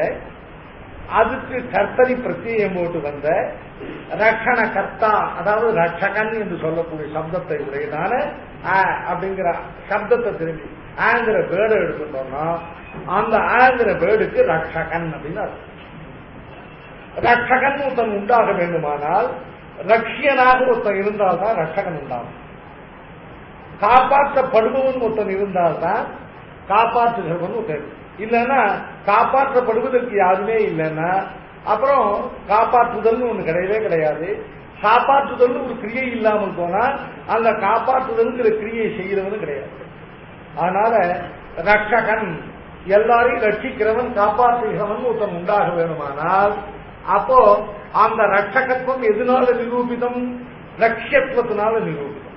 அதுக்கு கர்த்தரி பிரத்யேகம் போட்டு வந்த ரக்ஷண கர்த்தா அதாவது ரட்சகன் என்று சொல்லக்கூடிய சப்தத்தை உடையதான அப்படிங்கிற சப்தத்தை திரும்பி ஆங்கிற பேர்டை எடுத்துட்டோம்னா அந்த ஆங்கிற பேர்டுக்கு ரட்சகன் அப்படின்னு அர்த்தம். ரட்சகன் ஒருத்தன் உண்டாக வேண்டுமானால் ரஷ்யனாக ஒருத்தன் இருந்தால்தான் ரட்சகன் உண்டாகும். காப்பாற்றப்படுபவன் ஒருத்தன் இருந்தால்தான் காப்பாற்றுகிறவன் ஒருத்தன். இல்லைன்னா காப்பாற்றப்படுவதற்கு யாருமே இல்லைன்னா அப்புறம் காப்பாற்றுதல் ஒண்ணு கிடையவே கிடையாது. காப்பாற்றுதல் ஒரு கிரியை இல்லாமல் போனா அந்த காப்பாற்றுதல்ங்கிற கிரியை செய்கிறவனும் கிடையாது. அதனால ரட்சகன் எல்லாரையும் ரட்சிக்கிறவன் காப்பாற்றுகிறவன் ஒருத்தன் உண்டாக வேணுமானால் அப்போ அந்த ரட்சகத்துவம் எதனால நிரூபிதம், ரட்சியத்துவத்தினால நிரூபிதம்.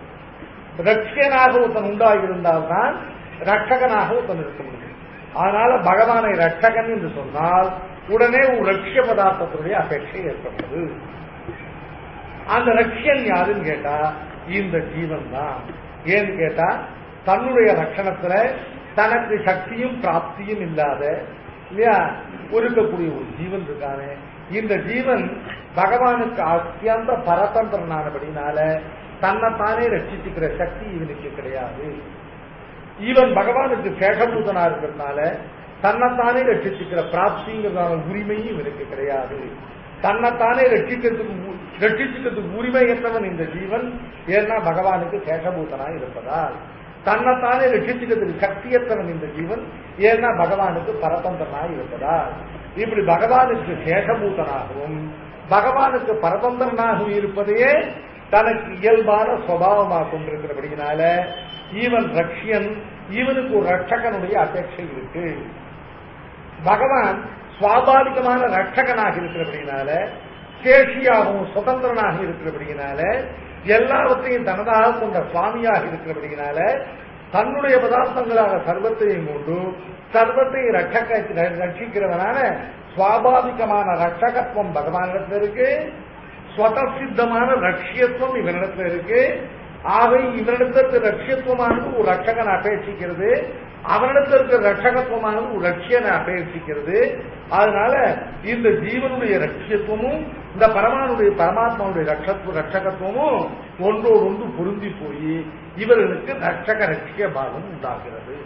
ரட்சியனாக ஒருத்தன் உண்டாகியிருந்தால்தான் ரட்சகனாக ஒருத்தன் இருக்க முடியும். அதனால பகவானை ரட்சகன் என்று சொன்னால் உடனே ஒரு ரட்சிய பதார்த்தத்தினுடைய அபேட்சை ஏற்பட்டது. அந்த ரட்சியன் யாருன்னு கேட்டா இந்த ஜீவன் தான். ஏன்னு கேட்டா தன்னுடைய ரட்சணத்துல தனக்கு சக்தியும் பிராப்தியும் இல்லாத இல்லையா இருக்கக்கூடிய ஒரு ஜீவன் இருக்கானே, இந்த ஜீவன் பகவானுக்கு அத்தியந்த பரதந்திரனானபடினால தன்னைத்தானே ரட்சிச்சுக்கிற சக்தி இவனுக்கு கிடையாது. இவன் பகவானுக்கு சேஷபூதனா இருக்கிறதுனால தன்னைத்தானே ரட்சிச்சுக்கிற பிராப்திங்கிறதான உரிமையும் இவனுக்கு கிடையாது. தன்னைத்தானே ரட்சிச்சுக்கிறதுக்கு உரிமையற்றவன் இந்த ஜீவன். ஏன்னா பகவானுக்கு சேஷபூதனா இருப்பதால். தன்னைத்தானே ரட்சிச்சுக்கிறதுக்கு சக்தியற்றவன் இந்த ஜீவன். ஏன்னா பகவானுக்கு பரதந்திரனாய் இருப்பதால். இப்படி பகவானுக்கு சேஷபூதனாகவும் பகவானுக்கு பரதந்திரனாகவும் இருப்பதையே தனக்கு இயல்பான சுபாவமாக கொண்டிருக்கிறபடினால இவன் ரட்சியன். இவனுக்கு ஒரு ரட்சகனுடைய அபேட்சை இருக்கு. பகவான் சுவாபாவிகமான ரட்சகனாக இருக்கிறபடினால சேஷியாகவும் சுதந்திரனாக இருக்கிறபடினால எல்லாவற்றையும் தனதாக கொண்ட சுவாமியாக இருக்கிறபடினால தன்னுடைய பதார்த்தங்களாக சர்வத்தையும் கொண்டு சர்வத்தை ரட்சிக்கிறவனான சுவாபாவிகமான ரட்சகத்துவம் பகவானிடத்தில் இருக்கு. ஸ்வதசித்தமான ரட்சியத்துவம் இவனிடத்தில் இருக்கு. ஆகவே இவனிடத்திற்கு ரட்சியத்துவமானது ஒரு ரட்சகனை அபேட்சிக்கிறது, அவனிடத்திற்கு ரட்சகத்துவமானது ஒரு ரட்சியனை அபேட்சிக்கிறது. அதனால இந்த ஜீவனுடைய ரட்சியத்துவமும் இந்த பரமாத்மாவுடைய ரட்சகத்துவமும் ஒன்றோடு ஒன்று பொருந்தி போய் இவர்களுக்கு ரட்சக ரட்சிய பாவம் உண்டாகிறது.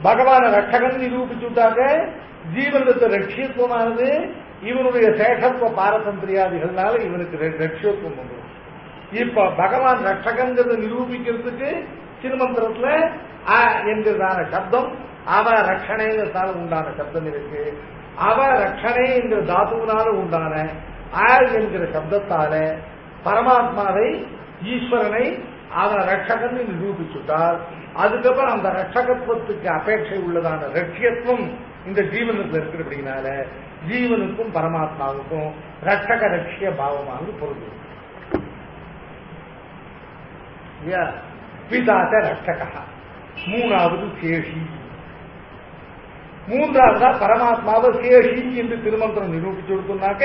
பகவான ரட்சகன் நிரூபிச்சுட்டாக்க ஜீவனுக்கு ரட்சியத்துவமானது இவனுடைய சேஷத்துவ பாரதந்திரியாதிகள்னால இவனுக்கு ரட்சியத்துவம் உண்டு. இப்ப பகவான் ரட்சகங்கிறத நிரூபிக்கிறதுக்கு திருமந்திரத்துல அ என்கிறதான சப்தம் அவ ரட்சணைங்கிறதால உண்டான சப்தம் இருக்கு. அவ ரட்சணை என்கிற தாத்துவினால உண்டான அ என்கிற சப்தத்தால பரமாத்மாவை ஈஸ்வரனை அவன் ரட்சகன் நிரூபிச்சுட்டார். அதுக்கப்புறம் அந்த ரட்சகத்துவத்துக்கு அபேட்சை உள்ளதான ரட்சியத்துவம் இந்த ஜீவனுக்கு இருக்கிறபடினால ஜீவனுக்கும் பரமாத்மாவுக்கும் ரட்சக ரட்சிய பாவமானது பொருள். பிதாச்ச ரட்சகா, மூணாவது சேஷி. மூன்றாவதா பரமாத்மாவை சேஷி என்று திருமந்திரம் நிரூபிச்சு கொடுத்தோம்னாக்க,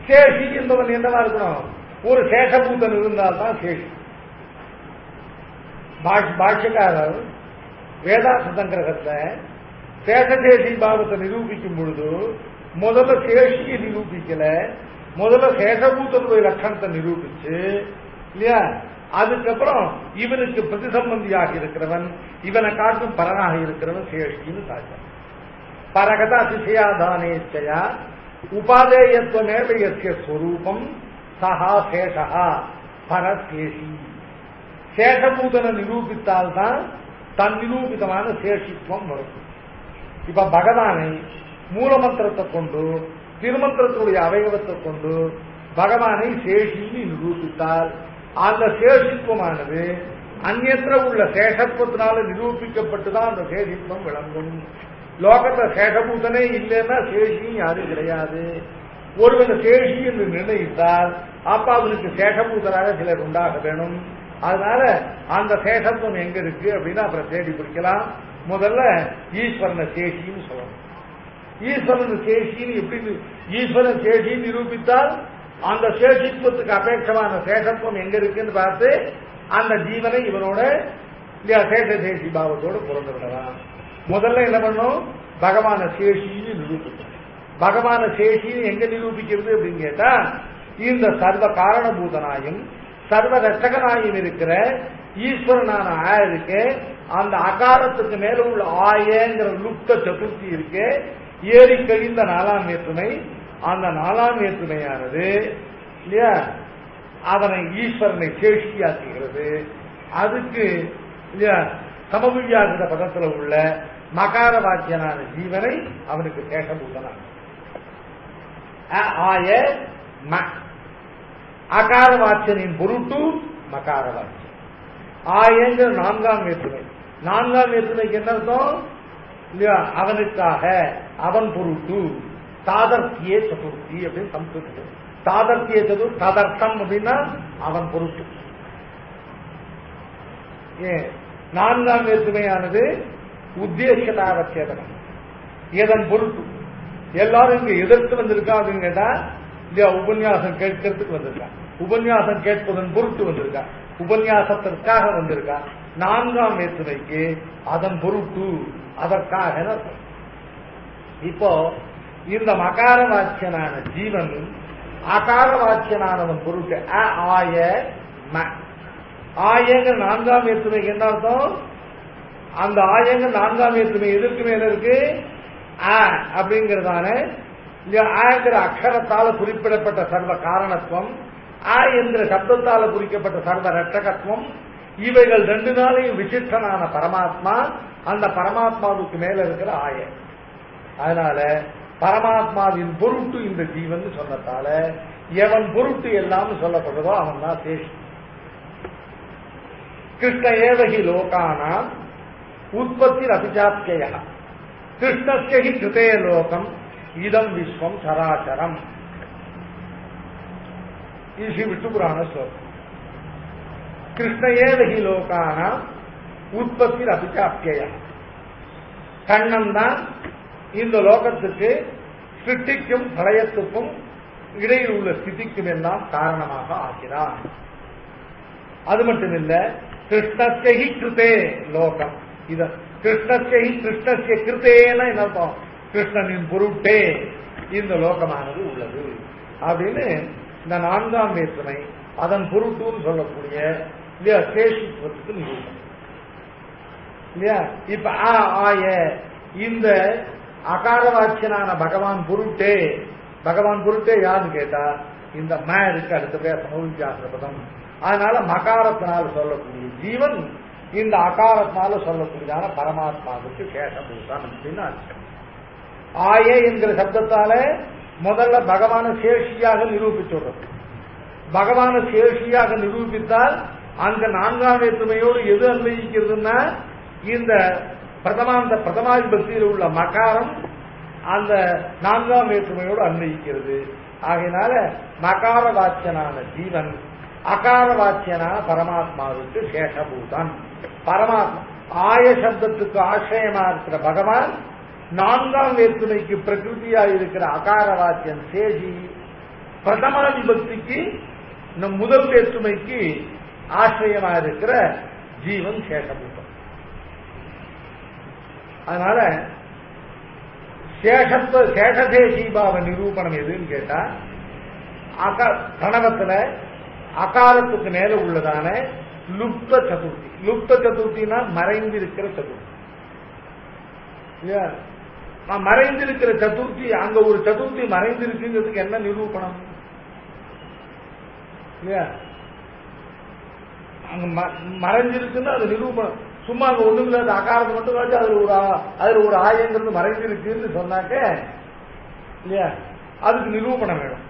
சேஷி என்பவன் என்னவா இருக்கணும்? ஒரு சேஷபூதன் இருந்தால்தான் சேஷி. பாஷ்யக்காரர் வேதாந்த சங்கிரகத்தை சேஷசேஷி பாவத்தை நிரூபிக்கும் பொழுது முதல்ல சேஷியை நிரூபிக்கல, முதல்ல சேஷபூதனுடைய லட்சணத்தை நிரூபிச்சு இல்லையா, அதுக்கப்புறம் இவனுக்கு பிரதிசம்பந்தியாக இருக்கிறவன், இவனை காட்டும் பரனாக இருக்கிறவன் சேஷின்னு சாட்சியம். பரகத அதிசயாதானேச்சயா உபாதேயத்துவமேவ யஸ்ய ஸ்வரூபம் சஹா சேஷா பரசேஷி. சேஷபூதனை நிரூபித்தால்தான் தன் நிரூபிதமான சேஷித்துவம் வரும். இப்ப பகவானை மூலமந்திரத்தை கொண்டு திருமந்திரத்துடைய அவயவத்தை கொண்டு பகவானை சேஷின்னு நிரூபித்தால் அந்த சேஷித்துவமானது அந்நியத்திர உள்ள சேஷத்துவத்தினால நிரூபிக்கப்பட்டுதான் அந்த சேஷித்துவம் விளங்கும். லோகத்துல சேஷபூதனே இல்லைன்னா சேஷி யாரும் கிடையாது. ஒருவன் சேஷி என்று நிர்ணயித்தால் அப்ப அவனுக்கு சேஷபூதராக சிலர் உண்டாக வேணும். அதனால அந்த சேஷத்துவம் எங்க இருக்கு அப்படின்னா அப்புறம் தேடி பிடிக்கலாம். முதல்ல ஈஸ்வரனை சேஷின்னு சொல்லணும். ஈஸ்வரன் சேஷின்னு எப்படி ஈஸ்வரன் சேஷின்னு நிரூபித்தால் அந்த சேஷித்துவத்துக்கு அபேட்சமான சேஷத்துவம் எங்க இருக்குன்னு பார்த்து அந்த ஜீவனை இவனோட சேஷசேஷி பாவத்தோடு பிறந்து விடலாம். முதல்ல என்ன பண்ணும்? பகவான சேஷின்னு நிரூபிக்கணும். பகவான சேஷின்னு எங்க நிரூபிக்கிறது அப்படின்னு கேட்டா, இந்த சர்வ காரணபூதனாயும் சர்வ ரட்சகனாயும் இருக்கிற ஈஸ்வரனான ஆ இருக்கு, அந்த அகாரத்துக்கு மேல உள்ள ஆயங்கிற லுப்த சதுர்த்தி இருக்கு, ஏறி கழிந்த நாலாம் வேற்றுமை. அந்த நாலாம் வேற்றுமையானது இல்லையா அவனை ஈஸ்வரனை சேஷியாக்குகிறது. அதுக்கு இல்லையா சமவியாகிற பதத்தில் உள்ள மகார வாக்கியனான ஜீவனை அவனுக்கு சேஷபூதனான ஆய அகார வாக்கியனின் பொருட்டு மகார வாக்கியம். ஆயங்கிற நான்காம் வேற்றுமை. நான்காம் வேற்றுமைக்கு என்ன அர்த்தம்? இல்லையா அவனுக்காக, அவன் பொருட்டு. தாதர்த்திய சதுர்த்தி அப்படின்னு சம்ஸ்கிருதம். தாதர்த்திய சதுர் ததர்த்தம் அப்படின்னா அவன் பொருட்டு. ஏன் நான்காம் வேற்றுமையானது உத்தேசதாவச்சேதனம், எதன் பொருட்டு. எல்லாரும் இங்க எதிர்த்து வந்திருக்கா அப்படின்னு கேட்டா இல்லையா உபன்யாசம் கேட்கறதுக்கு வந்திருக்கா, உபன்யாசம் கேட்பதன் பொருட்டு வந்திருக்கா, உபன்யாசத்திற்காக வந்திருக்கா. நான்காம் வேற்றுமைக்கு அதன் பொருட்டு, அதற்காக. இப்போ இந்த மகார வாக்கியனான ஜீவன் அகார வாக்கியனானவன் பொருட்டு ஆய ஆயங்க நான்காம் வேற்றுமைக்கு என்ன அர்த்தம்? அந்த ஆயங்க நான்காம் வேற்றுமை எதற்கு மேல இருக்கு? அப்படிங்கிறதான ஆங்கிற அக்ஷரத்தால குறிப்பிடப்பட்ட சர்வ காரணத்துவம், என்கிற சப்தத்தால குறிக்கப்பட்ட சர்வ ரட்சகத்துவம், இவைகள் ரெண்டு நாளையும் விசிஷ்டனான பரமாத்மா, அந்த பரமாத்மாவுக்கு மேல இருக்கிற ஆய. அதனால பரமாத்மாவின் பொருட்டு இந்த ஜீவன் சொன்னதால எவன் பொருட்டு எல்லாம் சொல்லப்படுறதோ அவன் தான் சேஷி. கிருஷ்ண ஏவகி லோகானா உற்பத்தி அபிஜாப்திய கிருஷ்ணஸ்யஹி கிருதே லோகம் இதம் விஸ்வம் சராச்சரம். இது ஸ்ரீ விஷ்ணு புராண ஸ்லோகம். கிருஷ்ண ஏவகி லோகானா உற்பத்தி அபிஜாப்திய. கண்ணன் தான் இந்த லோகத்துக்கு சிருஷ்டிக்கும் பிரளயத்துக்கும் இடையில் உள்ள ஸ்திதிக்கும் எல்லாம் காரணமாக ஆகிறான். அது மட்டுமில்ல, கிருஷ்ணஸ்யஹி கிருதே லோகம். இது கிருஷ்ணஸ்யஹி கிருஷ்ணஸ்ய கிருதேன்னா என்ன அர்த்தம்? கிருஷ்ணனின் பொருட்டே இந்த லோகமானது உள்ளது அப்படின்னு இந்த நான்காம் வேற்றுமை அதன் பொருட்டுன்னு சொல்லக்கூடிய சேஷித்துவத்துக்கு நிரூபம். இல்லையா? இப்ப ஆய இந்த அகாரவாச்சியனான பகவான் பொருட்டே யாருன்னு கேட்டா இந்த இருக்கு அடுத்த சமூகியாசிரபதம். அதனால மகாரத்தினால் சொல்லக்கூடிய ஜீவன் இந்த அகாரத்தினால சொல்லக்கூடியதான பரமாத்மாவுக்கு சேஷபூதான் அப்படின்னு அர்த்தம். ஆய என்கிற சப்தத்தால முதல்ல பகவான சேஷியாக நிரூபிச்சுடுறது. பகவான சேஷியாக நிரூபித்தால் அங்க நான்காம் வேற்றுமையோடு எது அன்வயிக்கிறதுன்னா இந்த பிரதமாதிபக்தியில் உள்ள மகாரம் அந்த நான்காம் வேற்றுமையோடு அன்வயிக்கிறது. ஆகையினால மகார வாச்சியனான ஜீவன் அகார வாச்சியனான பரமாத்மாவுக்கு சேஷபூதான். பரமாத்மா ஆய சப்தத்துக்கு ஆசிரியமா இருக்கிற பகவான், நான்காம் வேற்றுமைக்கு பிரகிருதியா இருக்கிற அகார வாச்சியன் சேஷி, பிரதமாதிபக்திக்கு முதல் வேற்றுமைக்கு ஆசிரியமா இருக்கிற ஜீவன் சேஷபூதம். அதனால சேஷதேசீபாவ நிரூபணம் எதுன்னு கேட்டா பிரணவத்துல அகாரத்துக்கு மேல உள்ளதான லுப்த சதுர்த்தி. லுப்த சதுர்த்தினா மறைந்திருக்கிற சதுர்த்தி. மறைந்திருக்கிற சதுர்த்தி, அங்க ஒரு சதுர்த்தி மறைந்திருக்குங்கிறதுக்கு என்ன நிரூபணம் இல்லையா? அங்க மறைஞ்சிருக்குன்னா அது நிரூபணம். சும்மா அங்க ஒண்ணுமில்ல, அது அகாரத்தை மட்டும் வச்சு அதுல ஒரு ஆயங்கிறது மறைஞ்சிருக்குன்னு சொன்னாக்க இல்லையா, அதுக்கு நிரூபணம் வேணும்.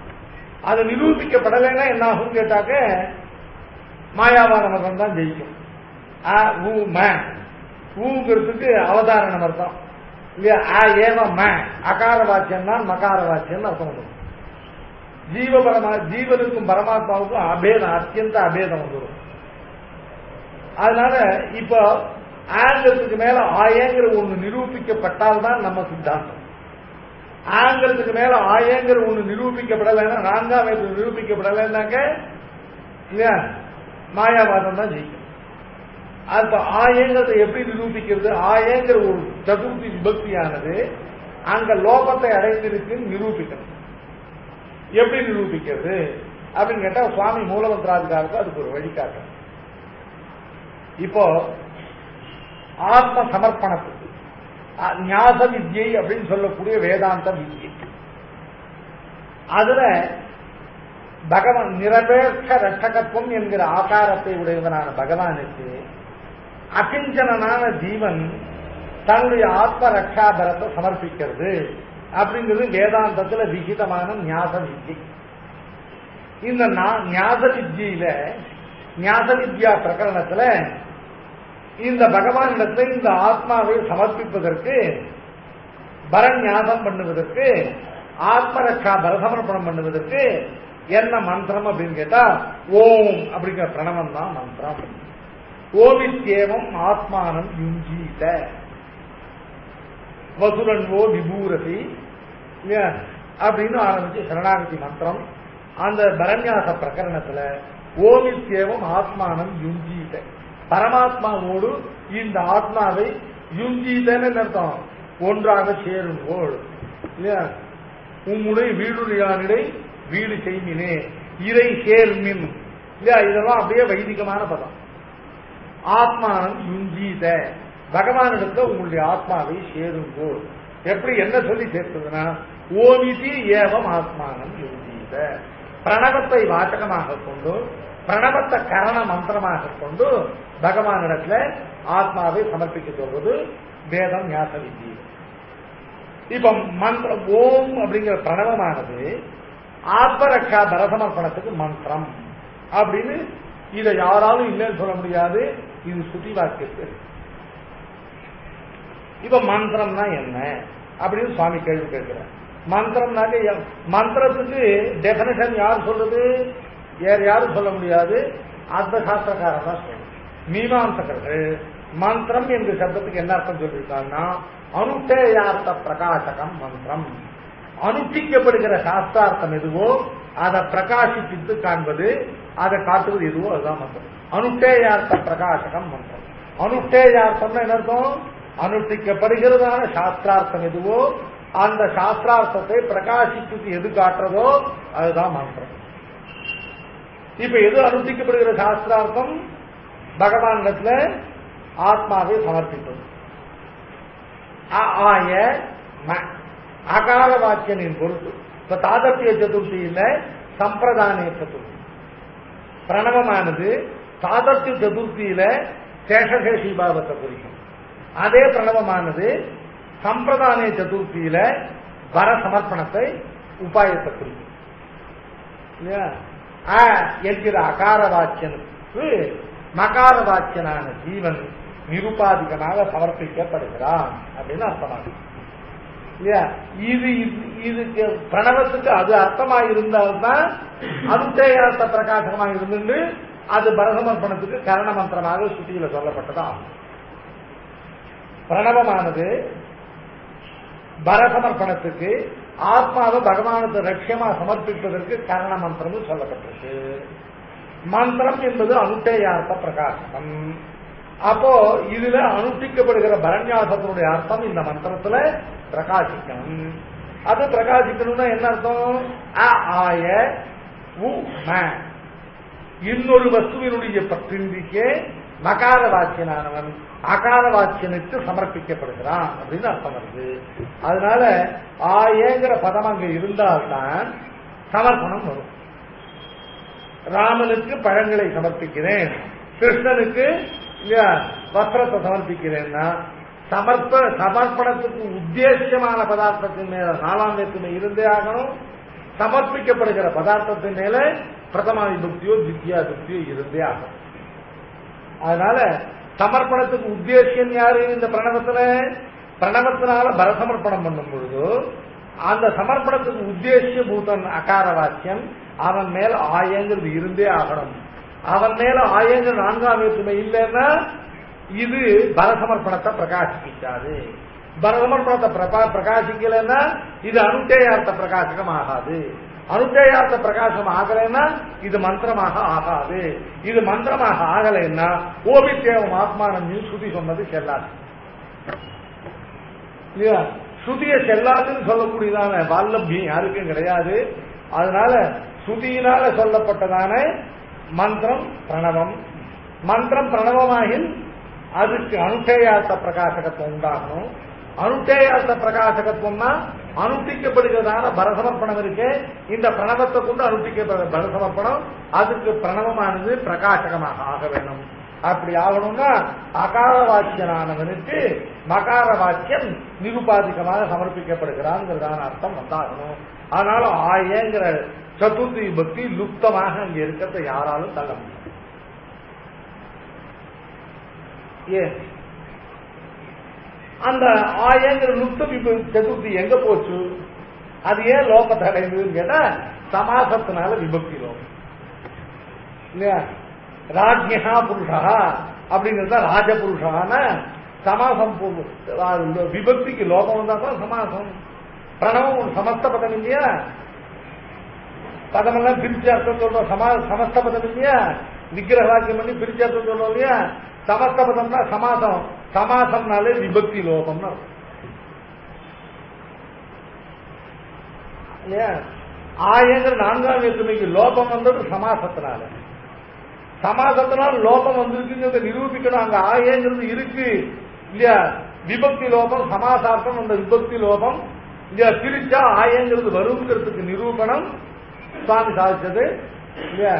அது நிரூபிக்கப்படலைன்னா என்ன ஆகும் கேட்டாக்க மாயாவாத மதம் தான் ஜெயிக்கும். ஊங்கிறதுக்கு அவதாரணம் அர்த்தம் இல்லையா? அகார வாச்சியம் தான் மகார வாச்சியம் அர்த்தம் வந்துடும். ஜீவனுக்கும் பரமாத்மாவுக்கும் அபேதம், அத்தியந்த அபேதம் வந்துடும். அதனால இப்ப ஆங்கிறதுக்கு மேல ஆயங்கிற ஒண்ணு நிரூபிக்கப்பட்டால்தான் நம்ம சித்தாந்தம். ஆங்கிறதுக்கு மேல ஆயங்கிற ஒண்ணு நிரூபிக்கப்படலைன்னா, நான்காம் வேற்று நிரூபிக்கப்படலைன்னாக்க இல்லையா மாயாவாதம் தான் ஜெயிக்கும். அப்ப ஆயங்கிறத எப்படி நிரூபிக்கிறது? ஆயங்கிற ஒரு சதுர்த்தி விபக்தியானது அங்க லோகத்தை அடைந்திருக்குன்னு நிரூபிக்கணும். எப்படி நிரூபிக்கிறது அப்படின்னு கேட்டா சுவாமி மூலமந்திராதிகாரத்தை அதுக்கு ஒரு வழிகாட்டு. இப்போ ஆத்ம சமர்ப்பணத்துக்கு ஞாச வித்யை அப்படின்னு சொல்லக்கூடிய வேதாந்த வித்யை, அதுல பகவான் நிரபேட்ச ரட்சகத்துவம் என்கிற ஆகாரத்தை உடையவனான பகவானுக்கு அகிஞ்சனான ஜீவன் தன்னுடைய ஆத்ம ரட்சாபரத்தை சமர்ப்பிக்கிறது அப்படிங்கிறது வேதாந்தத்துல விகிதமான ஞாச வித்யை. இந்த ஞாச வித்யில ஞாச வித்யா பிரகரணத்துல இந்த பகவானிடத்தை இந்த ஆத்மாவை சமர்ப்பிப்பதற்கு, பரநியாசம் பண்ணுவதற்கு, ஆத்மரட்சா பரசமர்ப்பணம் பண்ணுவதற்கு என்ன மந்திரம் அப்படின்னு கேட்டா ஓம் அப்படிங்கிற பிரணவம் தான் மந்திரம். ஓமித்யேவம் ஆத்மானம் யுஞ்சீத வசுரன்வோ விபூரசி அப்படின்னு ஆரம்பிச்சு சரணாகதி மந்திரம். அந்த பரநியாச பிரகரணத்துல ஓமித்யேவம் ஆத்மானம் யுஞ்சீத, பரமாத்மாவோடு இந்த ஆத்மாவை யுஞ்சீதன்னு அர்த்தம், ஒன்றாக சேரும்போல் இல்லையா? உம்முடைய வீடுடையானிடை வீடு செய்மினே இறை சேர்மின் இல்லையா? இதெல்லாம் அப்படியே வைதிகமான பதம். ஆத்மானம் யுஞ்சீத, பகவானிடத்துல உங்களுடைய ஆத்மாவை சேரும்போல். எப்படி என்ன சொல்லி சேர்த்ததுன்னா ஓமிதி ஏவம் ஆத்மானம் யுஞ்சீத, பிரணவத்தை வாசகமாக கொண்டு, பிரணவத்தை கரண மந்திரமாக கொண்டு பகவானிடத்துல ஆத்மாவை சமர்ப்பிக்க சொல்வது வேதம் ஞாச வித்யை. இப்ப மந்திரம் ஓம் அப்படிங்கிற பிரணவமானது ஆத்மரட்சா பரசமர்ப்பணத்துக்கு மந்திரம் அப்படின்னு இதை யாராலும் இல்லைன்னு சொல்ல முடியாது. இது சுத்தி வாக்கியத்து. இப்ப மந்திரம்னா என்ன அப்படின்னு சுவாமி கேள்வி கேட்கிறார். மந்திரம்னாக்க மந்திரத்துக்கு டெபினிஷன் யார் சொல்றது? வேற யாரும் சொல்ல முடியாது, அந்த சாஸ்திரக்காரர் தான் சொல்லணும். மீமாம்சகர்கள் மந்திரம் என்ற சப்தத்துக்கு என்ன அர்த்தம் சொல்லியிருக்காங்கன்னா அனுஷ்டேயார்த்த பிரகாசகம் மந்திரம். அனுஷ்டிக்கப்படுகிற சாஸ்திரார்த்தம் எதுவோ அதை பிரகாசிப்பித்து காண்பது, அதை காட்டுவது எதுவோ அதுதான் மந்திரம். அனுஷ்டேயார்த்த பிரகாசகம் மந்திரம். அனுஷ்டேயார்த்தம்னா என்ன அர்த்தம்? அனுஷ்டிக்கப்படுகிறதான சாஸ்திரார்த்தம் எதுவோ அந்த சாஸ்திரார்த்தத்தை பிரகாசிப்பித்து எது காட்டுறதோ அதுதான் மந்திரம். இப்ப எது அனுஷ்டிக்கப்படுகிற சாஸ்திரார்த்தம்? பகவானிடத்துல ஆத்மாவை சமர்ப்பிப்பது. ஆய அகார வாக்கியனின் பொருட்டு இப்ப தாதத்திய சதுர்த்தியில சம்பிரதானிய சதுர்த்தி பிரணவமானது தாதத்திய சதுர்த்தியில சேஷசேஷி பாவத்தை குறிக்கும். அதே பிரணவமானது சம்பிரதானிய சதுர்த்தியில வர சமர்ப்பணத்தை உபாயத்தை குறிக்கும். என்கிற அகார வாக்கியனுக்கு மகார வாக்கியனான ஜீவன் நிருபாதிகமாக சமர்ப்பிக்கப்படுகிறான் அப்படின்னு அர்த்தமாகும் இல்லையா? இதுக்கு பிரணவத்துக்கு அது அர்த்தமாக இருந்தால்தான் அனுஷ்டேயார்த்த பிரகாசமாக இருந்து அது பரசமர்ப்பணத்துக்கு கரண மந்திரமாக சுத்தியில சொல்லப்பட்டதா ஆகும். பிரணவமானது பரசமர்ப்பணத்துக்கு ஆத்மாவை பகவானுக்கு லட்சியமா சமர்ப்பிப்பதற்கு கரண மந்திரம் சொல்லப்பட்டிருக்கு. மந்திரம் என்பது அனுஷ்டேயார்த்த பிரகாசனம். அப்போ இதுல அனுஷ்டிக்கப்படுகிற பரநியாசத்தினுடைய அர்த்தம் இந்த மந்திரத்துல பிரகாசிக்கணும். அது பிரகாசிக்கணும்னா என்ன அர்த்தம்? ஆய இன்னொரு வஸ்துவினுடைய பிரதிநிதிக்கே மகார வாக்கியனானவன் அகார வாக்கியனுக்கு சமர்ப்பிக்கப்படுகிறான் அப்படின்னு அர்த்தம் வருது. அதனால ஆயங்கிற பதம் அங்க இருந்தால்தான் சமர்ப்பணம் வரும். ராமனுக்கு பழங்களை சமர்ப்பிக்கிறேன், கிருஷ்ணனுக்கு வஸ்திரத்தை சமர்ப்பிக்கிறேன்னா சமர்ப்பணத்துக்கு உத்தேசியமான பதார்த்தத்தின் மேல நாலாம் வேற்றுமை இருந்தே ஆகணும். சமர்ப்பிக்கப்படுகிற பதார்த்தத்தின் மேல பிரதமா விபக்தியோ தித்யா விபக்தியோ இருந்தே ஆகணும். அதனால சமர்ப்பணத்துக்கு உத்தேசியம் யாரு? இந்த பிரணவத்தினால பரசமர்ப்பணம் பண்ணும் பொழுது அந்த சமர்ப்பணத்துக்கு உத்தேசிய பூதன் அகார வாக்கியம் அவன் மேல் ஆயங்கிறது இருந்தே ஆகணும். அவன் மேல ஆயங்கிற நான்காம் வேற்றுமை இல்லைன்னா இது பரசமர்ப்பணத்தை பிரகாசிக்காது. பரசமர்ப்பணத்தை பிரகாசிக்கலைன்னா இது அனுஷ்டேயார்த்த பிரகாசகம் ஆகாது. அனுஷ்டேயார்த்த பிரகாசம் ஆகலைன்னா இது மந்திரமாக ஆகாது. இது மந்திரமாக ஆகலைன்னா ஓபித்தேவம் ஆத்மானம் ஸ்ருதி சொன்னது செல்லாது இல்லையா? ஸ்ருதியை செல்லாதுன்னு சொல்லக்கூடியதான வால்லபியம் யாருக்கும் கிடையாது. அதனால ஸ்ருதியினால சொல்லப்பட்டதான மந்திரம் பிரணவம். மந்திரம் பிரணவமாகின் அதுக்கு அனுஷ்டேயார்த்த பிரகாசகத்துவம் உண்டாகணும். அனுஷ்டேயார்த்த பிரகாசகத்துவம்னா அனுஷ்டிக்கப்படுகிறதான பரசமர்ப்பணம் இருக்கு. இந்த பிரணவத்தை கொண்டு அனுஷ்டிக்கப்படுற பரசமர்ப்பணம் அதுக்கு பிரணவமானது பிரகாசகமாக ஆக வேணும். அப்படி ஆகணும்னா அகார வாக்கியனானவனுக்கு மகார வாக்கியம் நிருபாதிகமாக சமர்ப்பிக்கப்படுகிறான்ங்கிறதான அர்த்தம் வந்தாகணும். அதனால ஆயங்கிற சதுர்த்தி பக்தி லுப்தமாக அங்க இருக்கிறத யாராலும் தள்ள முடியும். ஏன் அந்த ஆயங்கிற லுப்த சதுர்த்தி எங்க போச்சு? அது ஏன் லோகத்தை அடைந்ததுன்னு கேட்டா சமாசத்தினால விபக்தி லோகம் இல்லையா? ராஜ்யா புருஷா அப்படிங்கிறத ராஜபுருஷான சமாசம் விபக்திக்கு லோகம் வந்தா தான் சமாசம். பிரணவம் சமஸ்த பதம் இல்லையா? பதமெல்லாம் பிரிச்சு அர்த்தம் சொல்றோம். சமஸ்த பதம் இல்லையா? விக்கிரக வாக்கியம் பண்ணி பிரிச்சு அர்த்தம் சொல்றோம் இல்லையா? சமஸ்த பதம்னா சமாசம். சமாசம்னாலே விபக்தி லோகம்னா இல்லையா? ஆயங்கிற நான்காம் வேற்றுமைக்கு லோபம் வந்தது சமாசத்தினால. சமாசத்தினால் லோபம் வந்திருக்குங்கிறத நிரூபிக்கணும். அங்க ஆயங்கிறது இருக்கு இல்லையா? விபக்தி லோபம் சமாசார்த்தம். அந்த விபக்தி லோபம் இல்லையா பிரிச்சா ஆயங்கிறது வருங்கிறதுக்கு நிரூபணம் சுவாமி சாதிச்சது இல்லையா?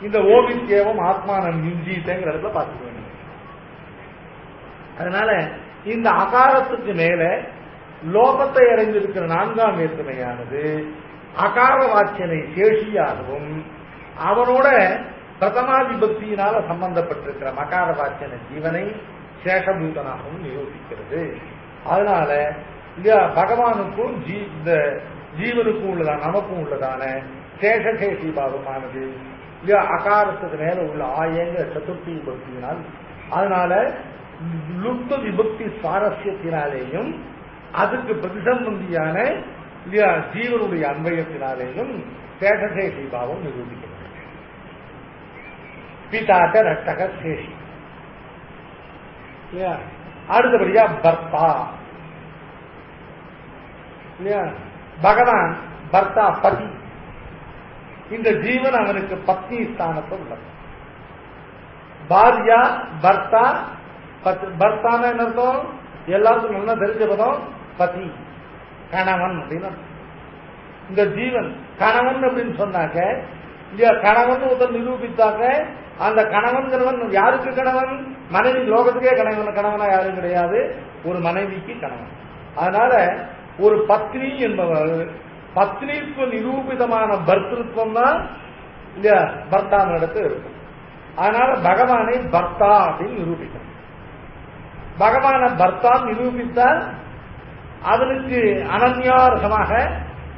இந்த ஓவித்யேவம் ஆத்மானம் நிஞ்சித்தேங்கிற இடத்துல பார்த்துக்க வேண்டும். அதனால இந்த அகாரத்துக்கு மேல லோபத்தை அடைந்திருக்கிற நான்காம் வேற்றுமையானது அகார வாக்கியனை சேஷியாகவும் அவனோட பிரதமா விபக்தியினால சம்பந்தப்பட்டிருக்கிற மகார வாக்கியன ஜீவனை சேஷபூதனாகவும் நிரூபிக்கிறது. அதனால பகவானுக்கும் இந்த ஜீவனுக்கும் உள்ளதான நமக்கும் உள்ளதான சேஷசேஷி பாவமானது அகாரத்துக்கு மேல உள்ள ஆயங்க சதுர்த்தி விபக்தியினால், அதனால லுப்த விபக்தி சுவாரஸ்யத்தினாலேயும் அதுக்கு பிரதிசம்பந்தியான ஜீவனுடைய அன்வயத்தினாலேயும் சேஷசேஷி பாவம் நிரூபிக்கிறது. பிதாட்ட ரட்டக சேஷி. அடுத்தபடியா பர்த்தா பகவான் பர்த்தா பதி. இந்த ஜீவன் அவனுக்கு பத்னி ஸ்தானத்தில் உள்ளது. பாரியா பர்த்தா பர்த்தான என்ன அர்த்தம்? எல்லாருக்கும் நல்லா தெரிஞ்ச பதம் பதி, கணவன் அப்படின்னு. இந்த ஜீவன் கணவன் அப்படின்னு சொன்னாக்க இல்லையா, கணவன் ஒருத்தர் நிரூபித்தாக்க அந்த கணவன்கிறவன் யாருக்கு கணவன்? மனைவி. லோகத்துக்கே கணவனா யாரும் கிடையாது, ஒரு மனைவிக்கு கணவன். அதனால ஒரு பத்னி என்பவர் பத்னிக்கு நிரூபிதமான பர்த்திருவம் தான் இல்லையா பர்த்தான இடத்துல இருக்கும். அதனால பகவானை பர்த்தா அப்படின்னு நிரூபிக்கணும். பகவான பர்த்தா நிரூபித்தால் அவனுக்கு அனன்யார்கமாக,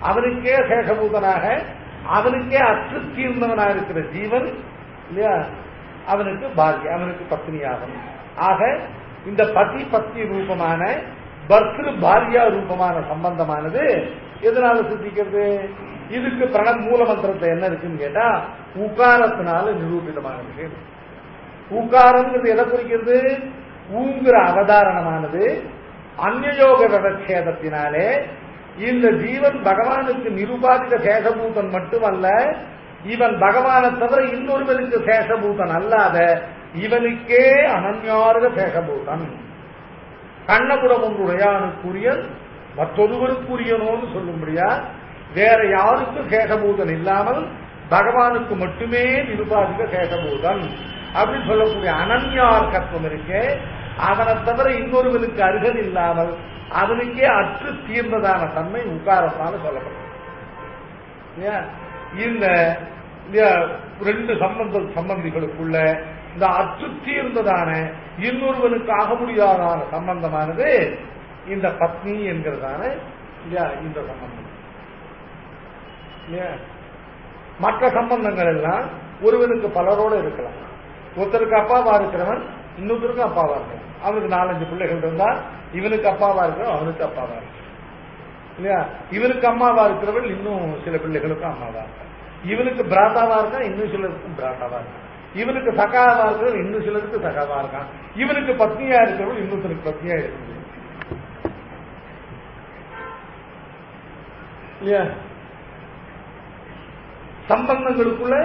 அவனுக்கே சேஷபூதனாக, அவனுக்கே அற்று தீர்ந்தவனாக இருக்கிற ஜீவன் இல்லையா அவனுக்கு பாரியா, அவனுக்கு பத்னியாகும். ஆக இந்த பதி பத்னி ரூபமான பர்திரு பாரியா ரூபமான சம்பந்தமானது எதனால சித்திக்கிறது? இதுக்கு பிரணவ மூல மந்திரத்தை என்ன இருக்குன்னு கேட்டா உகாரத்தினால நிரூபிதமான விஷயம். உகாரம்ங்கிறது எதை குறிக்கிறது? ஊங்கிற அவதாரணமானது அந்நியோக விவச்சேதத்தினாலே இந்த ஜீவன் பகவானுக்கு நிருபாதிக சேஷபூதன் மட்டுமல்ல, இவன் பகவானை தவிர இன்னொருவனுக்கு சேஷபூதன் அல்லாத இவனுக்கே அனன்யார்க சேஷபூதன். கண்ணபுரம் ஒன்றுடையானுக்குரியன் மற்றொருவருக்குரியனோன்னு சொல்லும்படியா வேற யாருக்கும் சேஷபூதன் இல்லாமல் பகவானுக்கு மட்டுமே நிருபாதிக சேஷபூதன் அப்படின்னு சொல்லக்கூடிய அனன்யார்கத்துவம் இருக்கே, அவனை தவிர இன்னொருவனுக்கு அருகன் இல்லாமல் அவனுக்கே அற்று தீர்ந்ததான தன்மை உகாரத்தால சொல்லப்படும். இந்த ரெண்டு சம்பந்திகளுக்குள்ள இந்த அற்று தீர்ந்ததான இன்னொருவனுக்கு ஆக முடியாதான சம்பந்தமானது இந்த பத்னி என்கிறதான இந்த சம்பந்தம். மற்ற சம்பந்தங்கள் எல்லாம் ஒருவனுக்கு பலரோடு இருக்கலாம். ஒருத்தருக்கு அப்பாவா இருக்கிறவன் இன்னொருத்தருக்கு அப்பாவா இருக்கலாம். அவனுக்கு 4-5 பிள்ளைகள் இருந்தா இவனுக்கு அப்பாவா இருக்கிறவன் அவனுக்கு அப்பாவா இருக்கு இல்லையா. இவனுக்கு அம்மாவா இருக்கிறவள் இன்னும் சில பிள்ளைகளுக்கும் அம்மாவா இருக்க. இவனுக்கு பிராத்தாவா இருக்கா, இன்னும் சிலருக்கும் பிராத்தாவா இருக்கான். இவனுக்கு சகாவா இருக்கிறவள் இன்னும் சிலருக்கு சகாவா இருக்கான். இவனுக்கு பத்னியா இருக்கிறவள் இன்னொருத்தருக்கு பத்னியா இருக்க முடியும் இல்லையா. சம்பந்தங்களுக்குள்ள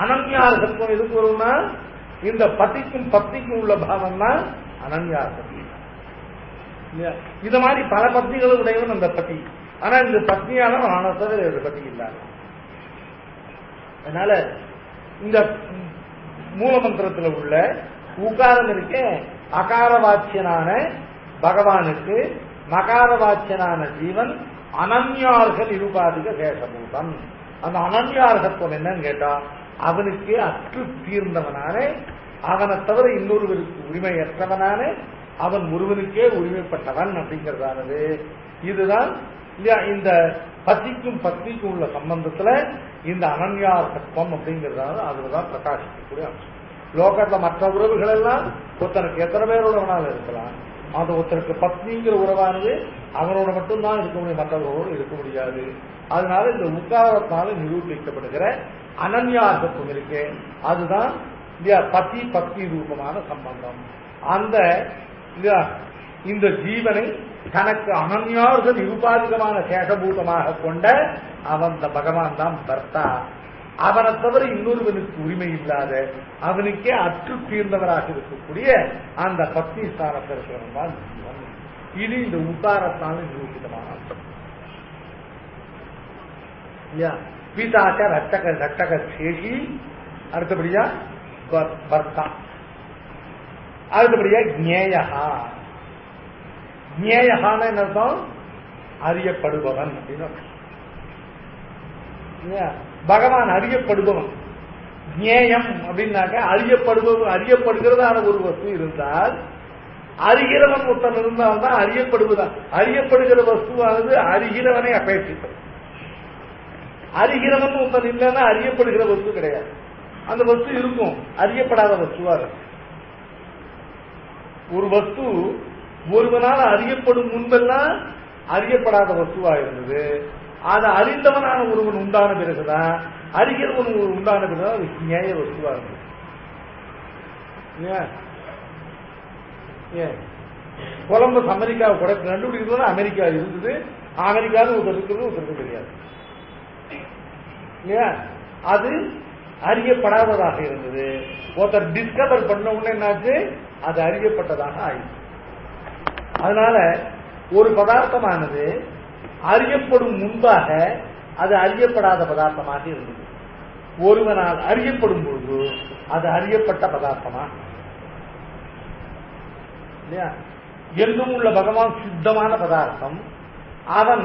அனன்யார்கத்துவம் எதுக்கு வரும்னா இந்த பதிக்கும் பத்னிக்கும் உள்ள பாவம் தான் அனன்யார்கத்துவம். இது மாதிரி பல பத்னிகளும் உடையவன் அந்த பதி. ஆனா இந்த பத்னியான ஆனத்தவர் பதி இல்லாத. அதனால இந்த மூலமந்திரத்தில் உள்ள உகாரம் இருக்க அகாரவாச்சியனான பகவானுக்கு மகாரவாச்சியனான ஜீவன் அனன்யார்கள் நிருபாதிக சேஷபூதம். அந்த அனன்யார்கத்துவம் என்னன்னு கேட்டா அவனுக்கு அற்று தீர்ந்தவனான, அவனை தவிர இன்னொருவருக்கு உரிமையற்றவனான, அவன் ஒருவனுக்கே உரிமைப்பட்டவன் அப்படிங்கிறதானது. இதுதான் இந்த பத்திக்கும் பத்னிக்கும் உள்ள சம்பந்தத்துல இந்த அனன்யார்கத்துவம் அப்படிங்கிறதான அதுதான் பிரகாசிக்கக்கூடிய அம்சம். லோகத்துல மற்ற உறவுகள் எல்லாம் ஒருத்தனுக்கு எத்தனை பேரோடவனால இருக்கலாம். அந்த ஒருத்தருக்கு பத்னிங்கிற உறவானது அவனோட மட்டும்தான் இருக்க முடியும், மற்றவர்களோடு இருக்க முடியாது. அதனால இந்த உக்காரத்தினால நிரூபிக்கப்படுகிற அனன்யார்கத்துவம் இருக்கு, அதுதான் பதி பத்னி ரூபமான சம்பந்தம். அந்த இந்த ஜீவனை தனக்கு அனன்யார்க நிருபாதிகமான சேஷபூதமாக கொண்ட அவன் பகவான் தான் பர்த்தா. அவனை தவிர இன்னொருவனுக்கு உரிமை இல்லாத, அவனுக்கே அற்று தீர்ந்தவராக இருக்கக்கூடிய அந்த பத்னி ஸ்தானத்தில் இருக்கிறவன் தான் ஜீவன். இது இந்த உத்தாரத்தான நிரூபிதமான அர்த்தம். பீதாச்ச ரட்டக சேஷி, அடுத்தபடியா பர்த்தா, அடுத்தபடியா ஜ்ஞேயா. ஜ்ஞேயான்னு என்ன அர்த்தம்? அறியப்படுபவன் அப்படின்னு. பகவான் அறியப்படுபவன். ஜ்ஞேயம் அப்படின்னாக்க அறியப்படுகிறதான ஒரு வஸ்து இருந்தால், அறிகிறவன் ஒருத்தன் இருந்தால்தான் அறியப்படுவதான். அறியப்படுகிற வஸ்துவானது அறிகிறவனை அபேட்சித்தது. அறிகிறவன் ஒருத்தன் இல்லைன்னா அறியப்படுகிற வஸ்து கிடையாது. அந்த வஸ்து இருக்கும், அறியப்படாத வஸ்துவா இருக்கு. ஒரு வஸ்து ஒருவனால் அறியப்படும் முன்பெல்லாம் அறியப்படாத வஸ்துவா இருந்தது. அதை அறிந்தவனான ஒருவன் உண்டான பிறகுதான், அறிகிறவன் உண்டான பிறகுதான் அது நியாய வஸ்துவா இருந்தது. கொலம்பஸ் அமெரிக்காவை கூட கண்டுபிடிக்கிறது அமெரிக்கா இருந்தது. அமெரிக்காவில் ஒருத்தர் இருக்கிறது ஒருத்தருக்கு தெரியாது இல்லையா. அது அறியப்படாததாக இருந்தது. ஒருத்தர் டிஸ்கவர் பண்ண உடனே என்னாச்சு, அது அறியப்பட்டதாக ஆயிடுச்சு. அதனால ஒரு பதார்த்தமானது அறியப்படும் முன்பாக அது அறியப்படாத பதார்த்தமாக இருந்தது. ஒருவனால் அறியப்படும் பொழுது அது அறியப்பட்ட பதார்த்தமா இல்லையா? என்றும் உள்ள பகவான் சித்தமான பதார்த்தம். அவன்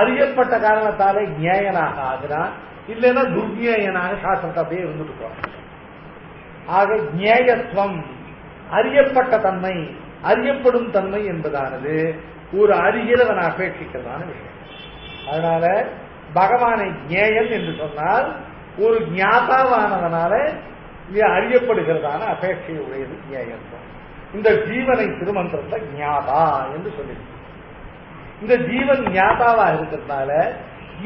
அறியப்பட்ட காரணத்தாலே ஞேயனாக ஆகிறான், இல்லைன்னா துர்ஞேயனாக சாஸ்திரத்தை அப்படியே இருந்துட்டு போறான். ஆக ஞேயத்துவம், அறியப்பட்ட தன்மை, அறியப்படும் தன்மை என்பதானது ஒரு அறிகிறவன் அபேட்சிக்கிறதான விஷயம். அதனால பகவானை ஞேயன் என்று சொன்னால் ஒரு ஞாதாவானவனால அறியப்படுகிறதான அபேட்சை உடையது ஞேயத்துவம். இந்த ஜீவனை திருமந்திரத்தை ஞாதா என்று சொல்லியிருக்கு. இந்த ஜீவன் ஞாதாவா இருக்கிறதுனால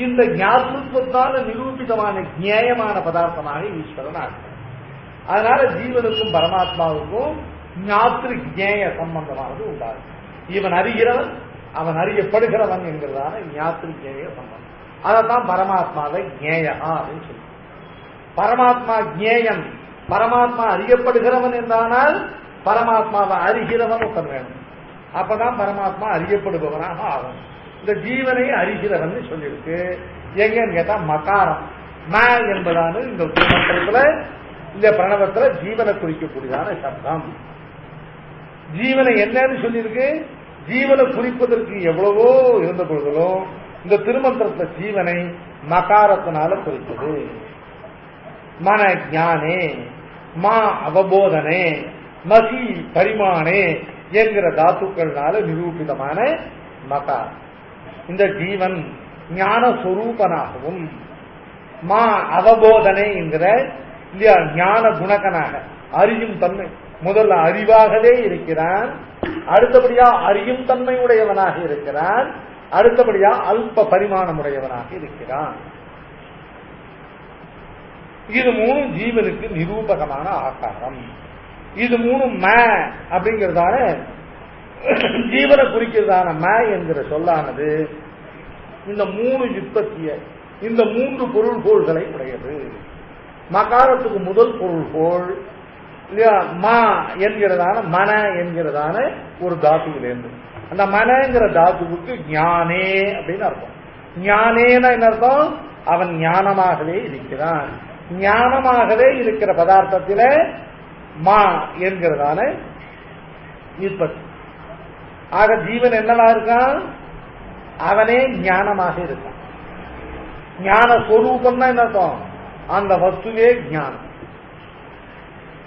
இந்த ஞாபகத்தால நிரூபிதமான ஞேயமான பதார்த்தமாக ஈஸ்வரன் ஆகிறார். அதனால ஜீவனுக்கும் பரமாத்மாவுக்கும் ஞாத்திரு ஞேய சம்பந்தமானது உண்டாகும். இவன் அறிகிறவன், அவன் அறியப்படுகிறவன் என்கிறதான ஞாத்திரு ஞேய சம்பந்தம். அதைத்தான் பரமாத்மாவை ஞேயா அப்படின்னு சொல்லி. பரமாத்மா ஞேயன், பரமாத்மா அறியப்படுகிறவன் என்றானால் பரமாத்மாவை அறிகிறவன் ஒருத்தன் வேணும். அப்பதான் பரமாத்மா அறியப்படுபவனாக ஆகும். இந்த ஜீவனை அறிகிறவன் சொல்லியிருக்கு. எங்கன்னு கேட்டா மகாரம் ம என்பதான இந்த மந்திரத்துல, இந்த பிரணவத்துல ஜீவனை குறிக்கக்கூடியதான சப்தம். ஜீவனை என்னன்னு சொல்லியிருக்கு? ஜீவனை குறிப்பதற்கு எவ்வளவோ இருந்த பொழுதிலும் இந்த திருமந்திரத்துல ஜீவனை மகாரத்தினால குறிப்பது. மன ஞானே, மா அவபோதனே, மசி பரிமாணே என்கிற தாத்துக்கள்னால நிரூபிதமான மகார். இந்த ஜீவன் ஞான சொரூபனாகவும், மா அவபோதனை என்கிற ஞான குணகனாக அறியும் தன்மை, முதல்ல அறிவாகவே இருக்கிறான், அடுத்தபடியா அறியும் தன்மை உடையவனாக இருக்கிறான், அடுத்தபடியா அல்ப பரிமாணமுடையவனாக இருக்கிறான். இது மூணு ஜீவனுக்கு நிரூபகமான ஆகாரம். இது மூணு ம அப்படிங்கிறதான ஜீவனை குறிக்கிறதான ம என்கிற சொல்லானது இந்த மூணு யுத்தத்திய, இந்த மூன்று பொருள்கோள்களை உடையது. மகாரத்துக்கு முதல் பொருள்கோள் இல்லையா மா என்கிறதான மன என்கிறதான ஒரு தாத்துவிலிருந்து. அந்த மனங்கிற தாத்துவுக்கு ஞானே அப்படின்னு அர்த்தம். ஞானேன என்ன அர்த்தம்? அவன் ஞானமாகவே இருக்கிறான். ஞானமாகவே இருக்கிற பதார்த்தத்தில மா என்கிறதான உற்பத்தி. ஆக ஜீவன் என்னவா இருக்கான்? அவனே ஞானமாக இருக்கான். ஞான ஸ்வரூபம் தான் என்ன அர்த்தம்? அந்த வஸ்துவே ஞானம்.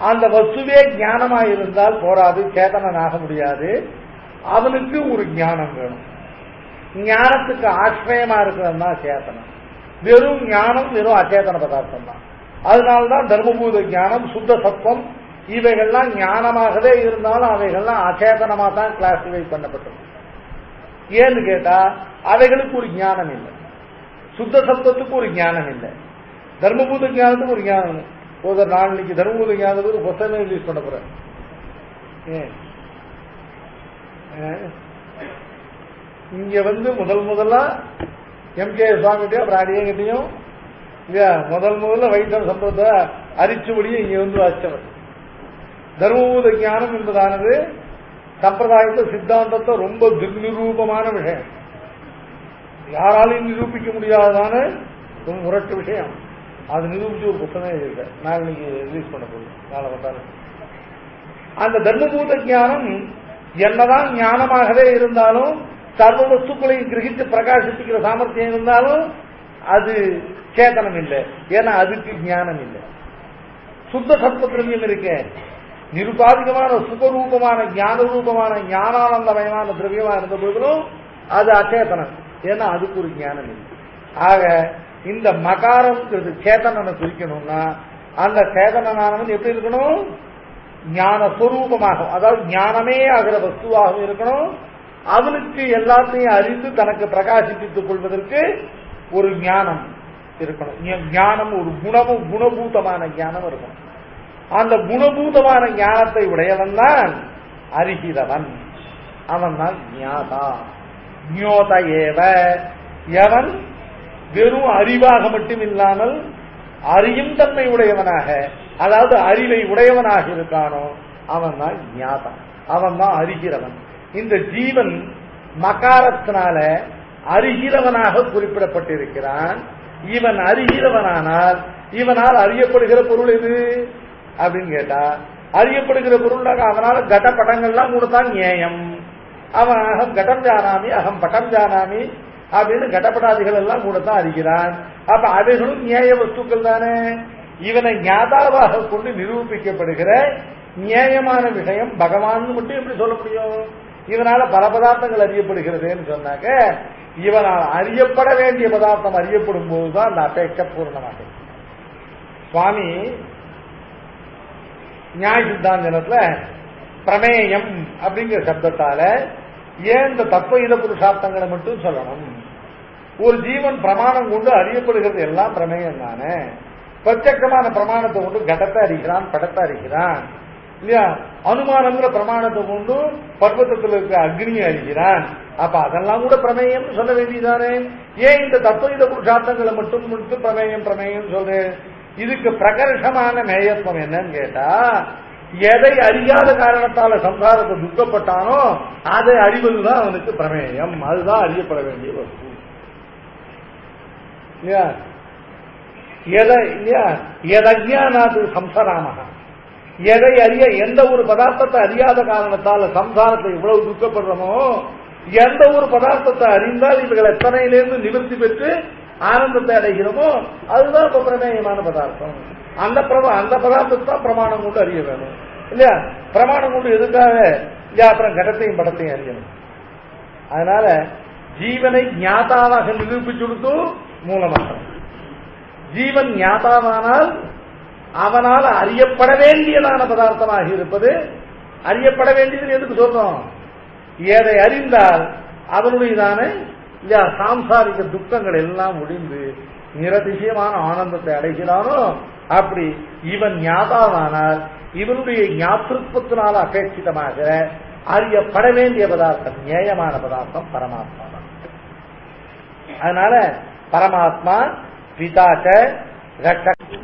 அந்த வஸ்துவே ஞானமாக இருந்தால் போராது, சேதனனாக முடியாது. அவனுக்கு ஒரு ஞானம் வேணும். ஞானத்துக்கு ஆசிரியமா இருக்கிறது தான் சேதனம். வெறும் ஞானம் வெறும் அச்சேதன பதார்த்தம் தான். அதனால்தான் தர்மபூத ஞானம், சுத்த சத்துவம் இவைகள்லாம் ஞானமாகவே இருந்தாலும் அவைகள்லாம் அச்சேதனமா தான் கிளாசிஃபை பண்ணப்பட்டது. ஏன்னு கேட்டா அவைகளுக்கு ஒரு ஞானம் இல்லை. சுத்த சத்துவத்துக்கு ஒரு ஞானம் இல்லை, தர்மபூத ஞானத்துக்கு ஒரு ஞானம் இல்லை. போத நாளைக்கு தர்மபூத ஞானத்துக்கு ஒரு புத்தகமே ரிலீஸ் பண்ண போறேன். இங்க முதல்லா எம்கே சுவாமிகிட்டையும் அப்புறம் அடியங்கிட்டையும் முதல்ல வைத்தவன் சம்பவத்தை அரிச்சுபடியும் இங்க வாச்சவர். தர்மபூத ஞானம் என்பதானது சம்பிரதாயத்தை சித்தாந்தத்தை ரொம்ப துர்நிரூபமான விஷயம், யாராலையும் நிரூபிக்க முடியாததான ஒரு முரட்டு விஷயம். அது நிரூபிச்சு ஒரு புத்தகமே இருக்கு, நான் இன்னைக்கு ரிலீஸ் பண்ண போறேன் நாளை வந்தாலும். அந்த தர்மபூத ஞானம் என்னதான் ஞானமாகவே இருந்தாலும், சர்வ வஸ்துக்களையும் கிரகித்து பிரகாசிப்பிக்கிற சாமர்த்தியம் இருந்தாலும் அது சேதனம் இல்லை. ஏன்னா அதுக்கு ஞானம் இல்லை. சுத்த சத்வ திரவியம் இருக்கு, நிருபாதிகமான சுகரூபமான ஞான ரூபமான ஞானானந்தமயமான திரவியமா இருந்த போதிலும் அது அச்சேதனம். ஏன்னா அதுக்கு ஒரு ஞானம் இல்லை. ஆக இந்த மகாரம் சேதனனை குறிக்கணும்னா அந்த சேதனனானவன் எப்படி இருக்கணும்? ஞான ஸ்வரூபமாக, அதாவது ஞானமே ஆகிற வஸ்துவாகவும் இருக்கணும். அவனுக்கு எல்லாத்தையும் அறிந்து தனக்கு பிரகாசிப்பித்துக் கொள்வதற்கு ஒரு ஞானம் இருக்கணும். ஞானம் ஒரு குணபூதமான ஞானம் இருக்கணும். அந்த குணபூதமான ஞானத்தை உடையவன் தான் அறிகிறவன், அவன் தான் ஞாதா. ஞோத ஏவ, எவன் வெறும் அறிவாக மட்டும் இல்லாமல் அறியும் தன்மை உடையவனாக, அதாவது அறிவை உடையவனாக இருக்கானோ அவன் தான் ஞாதா, அவன் தான் அறிகிறவன். இந்த ஜீவன் மகாரத்தினால அறிகிறவனாக குறிப்பிடப்பட்டிருக்கிறான். இவன் அறிகிறவனானால் இவனால் அறியப்படுகிற பொருள் எது அப்படின்னு கேட்டா, அறியப்படுகிற பொருளாக அவனால கடப்படங்கள்லாம் கூட தான் ஞேயம். அவன் அகம் கடம் ஜானாமி அகம் பட்டம் ஜானாமி அப்படின்னு கடப்படாதிகள் எல்லாம் கூட தான் அறிகிறான். அப்ப அவைகளும் ஞேய வஸ்துக்கள் தானே. இவனை ஞாதாவாக கொண்டு நிரூபிக்கப்படுகிற நியாயமான விஷயம் பகவான் மட்டும் எப்படி சொல்ல முடியும்? இவனால பல பதார்த்தங்கள் அறியப்படுகிறதுன்னு சொன்னாக்க, இவனால் அறியப்பட வேண்டிய பதார்த்தம் அறியப்படும் போதுதான் அந்த அபேட்சை பூர்ணமாக. சுவாமி நியாய சித்தாந்தத்துல பிரமேயம் அப்படிங்கிற சப்தத்தால ஏன் இந்த தத்துவ புருஷார்த்தங்களை மட்டும் சொல்லணும்? ஒரு ஜீவன் பிரமாணம் கொண்டு அறியப்படுகிறது எல்லாம் பிரமேயம் தானே. பிரத்யட்சமான பிரமாணத்தை கொண்டு கடத்தை அறிகிறான், படத்தை அறிகிறான் இல்லையா? அனுமானங்கிற பிரமாணத்தை கொண்டு பர்வத்தத்தில் இருக்க அக்னியை அறிகிறான். அப்ப அதெல்லாம் கூட பிரமேயம் சொல்ல வேண்டியதானே. ஏன் இந்த தத்துவ புருஷார்த்தங்களை மட்டும் பிரமேயம் பிரமேயம் சொல்றேன்? இதுக்கு பிரகர்ஷமான மேயத்துவம் என்னன்னு கேட்டா, எதை அறியாத காரணத்தால சம்சாரத்தை துக்கப்பட்டானோ அதை அறிவதுதான் அவனுக்கு பிரமேயம். அதுதான் அறியப்பட வேண்டிய வஸ்து இல்லையா? எதஜானாது சம்சாராமக, எதை அறிய எந்த ஒரு பதார்த்தத்தை அறியாத காரணத்தால சம்சாரத்தை இவ்வளவு துக்கப்படுறோமோ, எந்த ஒரு பதார்த்தத்தை அறிந்தால் இவர்கள் எத்தனையிலிருந்து நிவர்த்தி பெற்று ஆனந்தத்தை அடைகிறோமோ அதுதான் இப்ப பிரமேயமான பதார்த்தம். அந்த பதார்த்தத்தை தான் பிரமாணம் கொண்டு அறிய வேணும் இல்லையா? பிரமாணம் கொண்டு எதுக்காக? அப்புறம் கடத்தையும் படத்தையும் அறியணும். அதனால ஜீவனை ஞாதாவாக நிரூபிச்சுடுத்து மூலமாக. ஜீவன் ஞாதாவானால் அவனால் அறியப்பட வேண்டியதான பதார்த்தமாக இருப்பது. அறியப்பட வேண்டியது எதுக்கு சொல்றோம்? எதை அறிந்தால் அவனுடையதான இல்லையா சாம்சாரிக துக்கங்கள் எல்லாம் முடிந்து நிரதிசயமான ஆனந்தத்தை அடைகிறானோ அப்படி இவன் ஞாதாவானால் இவனுடைய ஞாபகத்தினால அபேட்சிதமாக அறியப்பட வேண்டிய பதார்த்தம் நியாயமான பதார்த்தம் பரமாத்மா தான். அதனால பரமாத்மா பிதாச்ச ரட்சக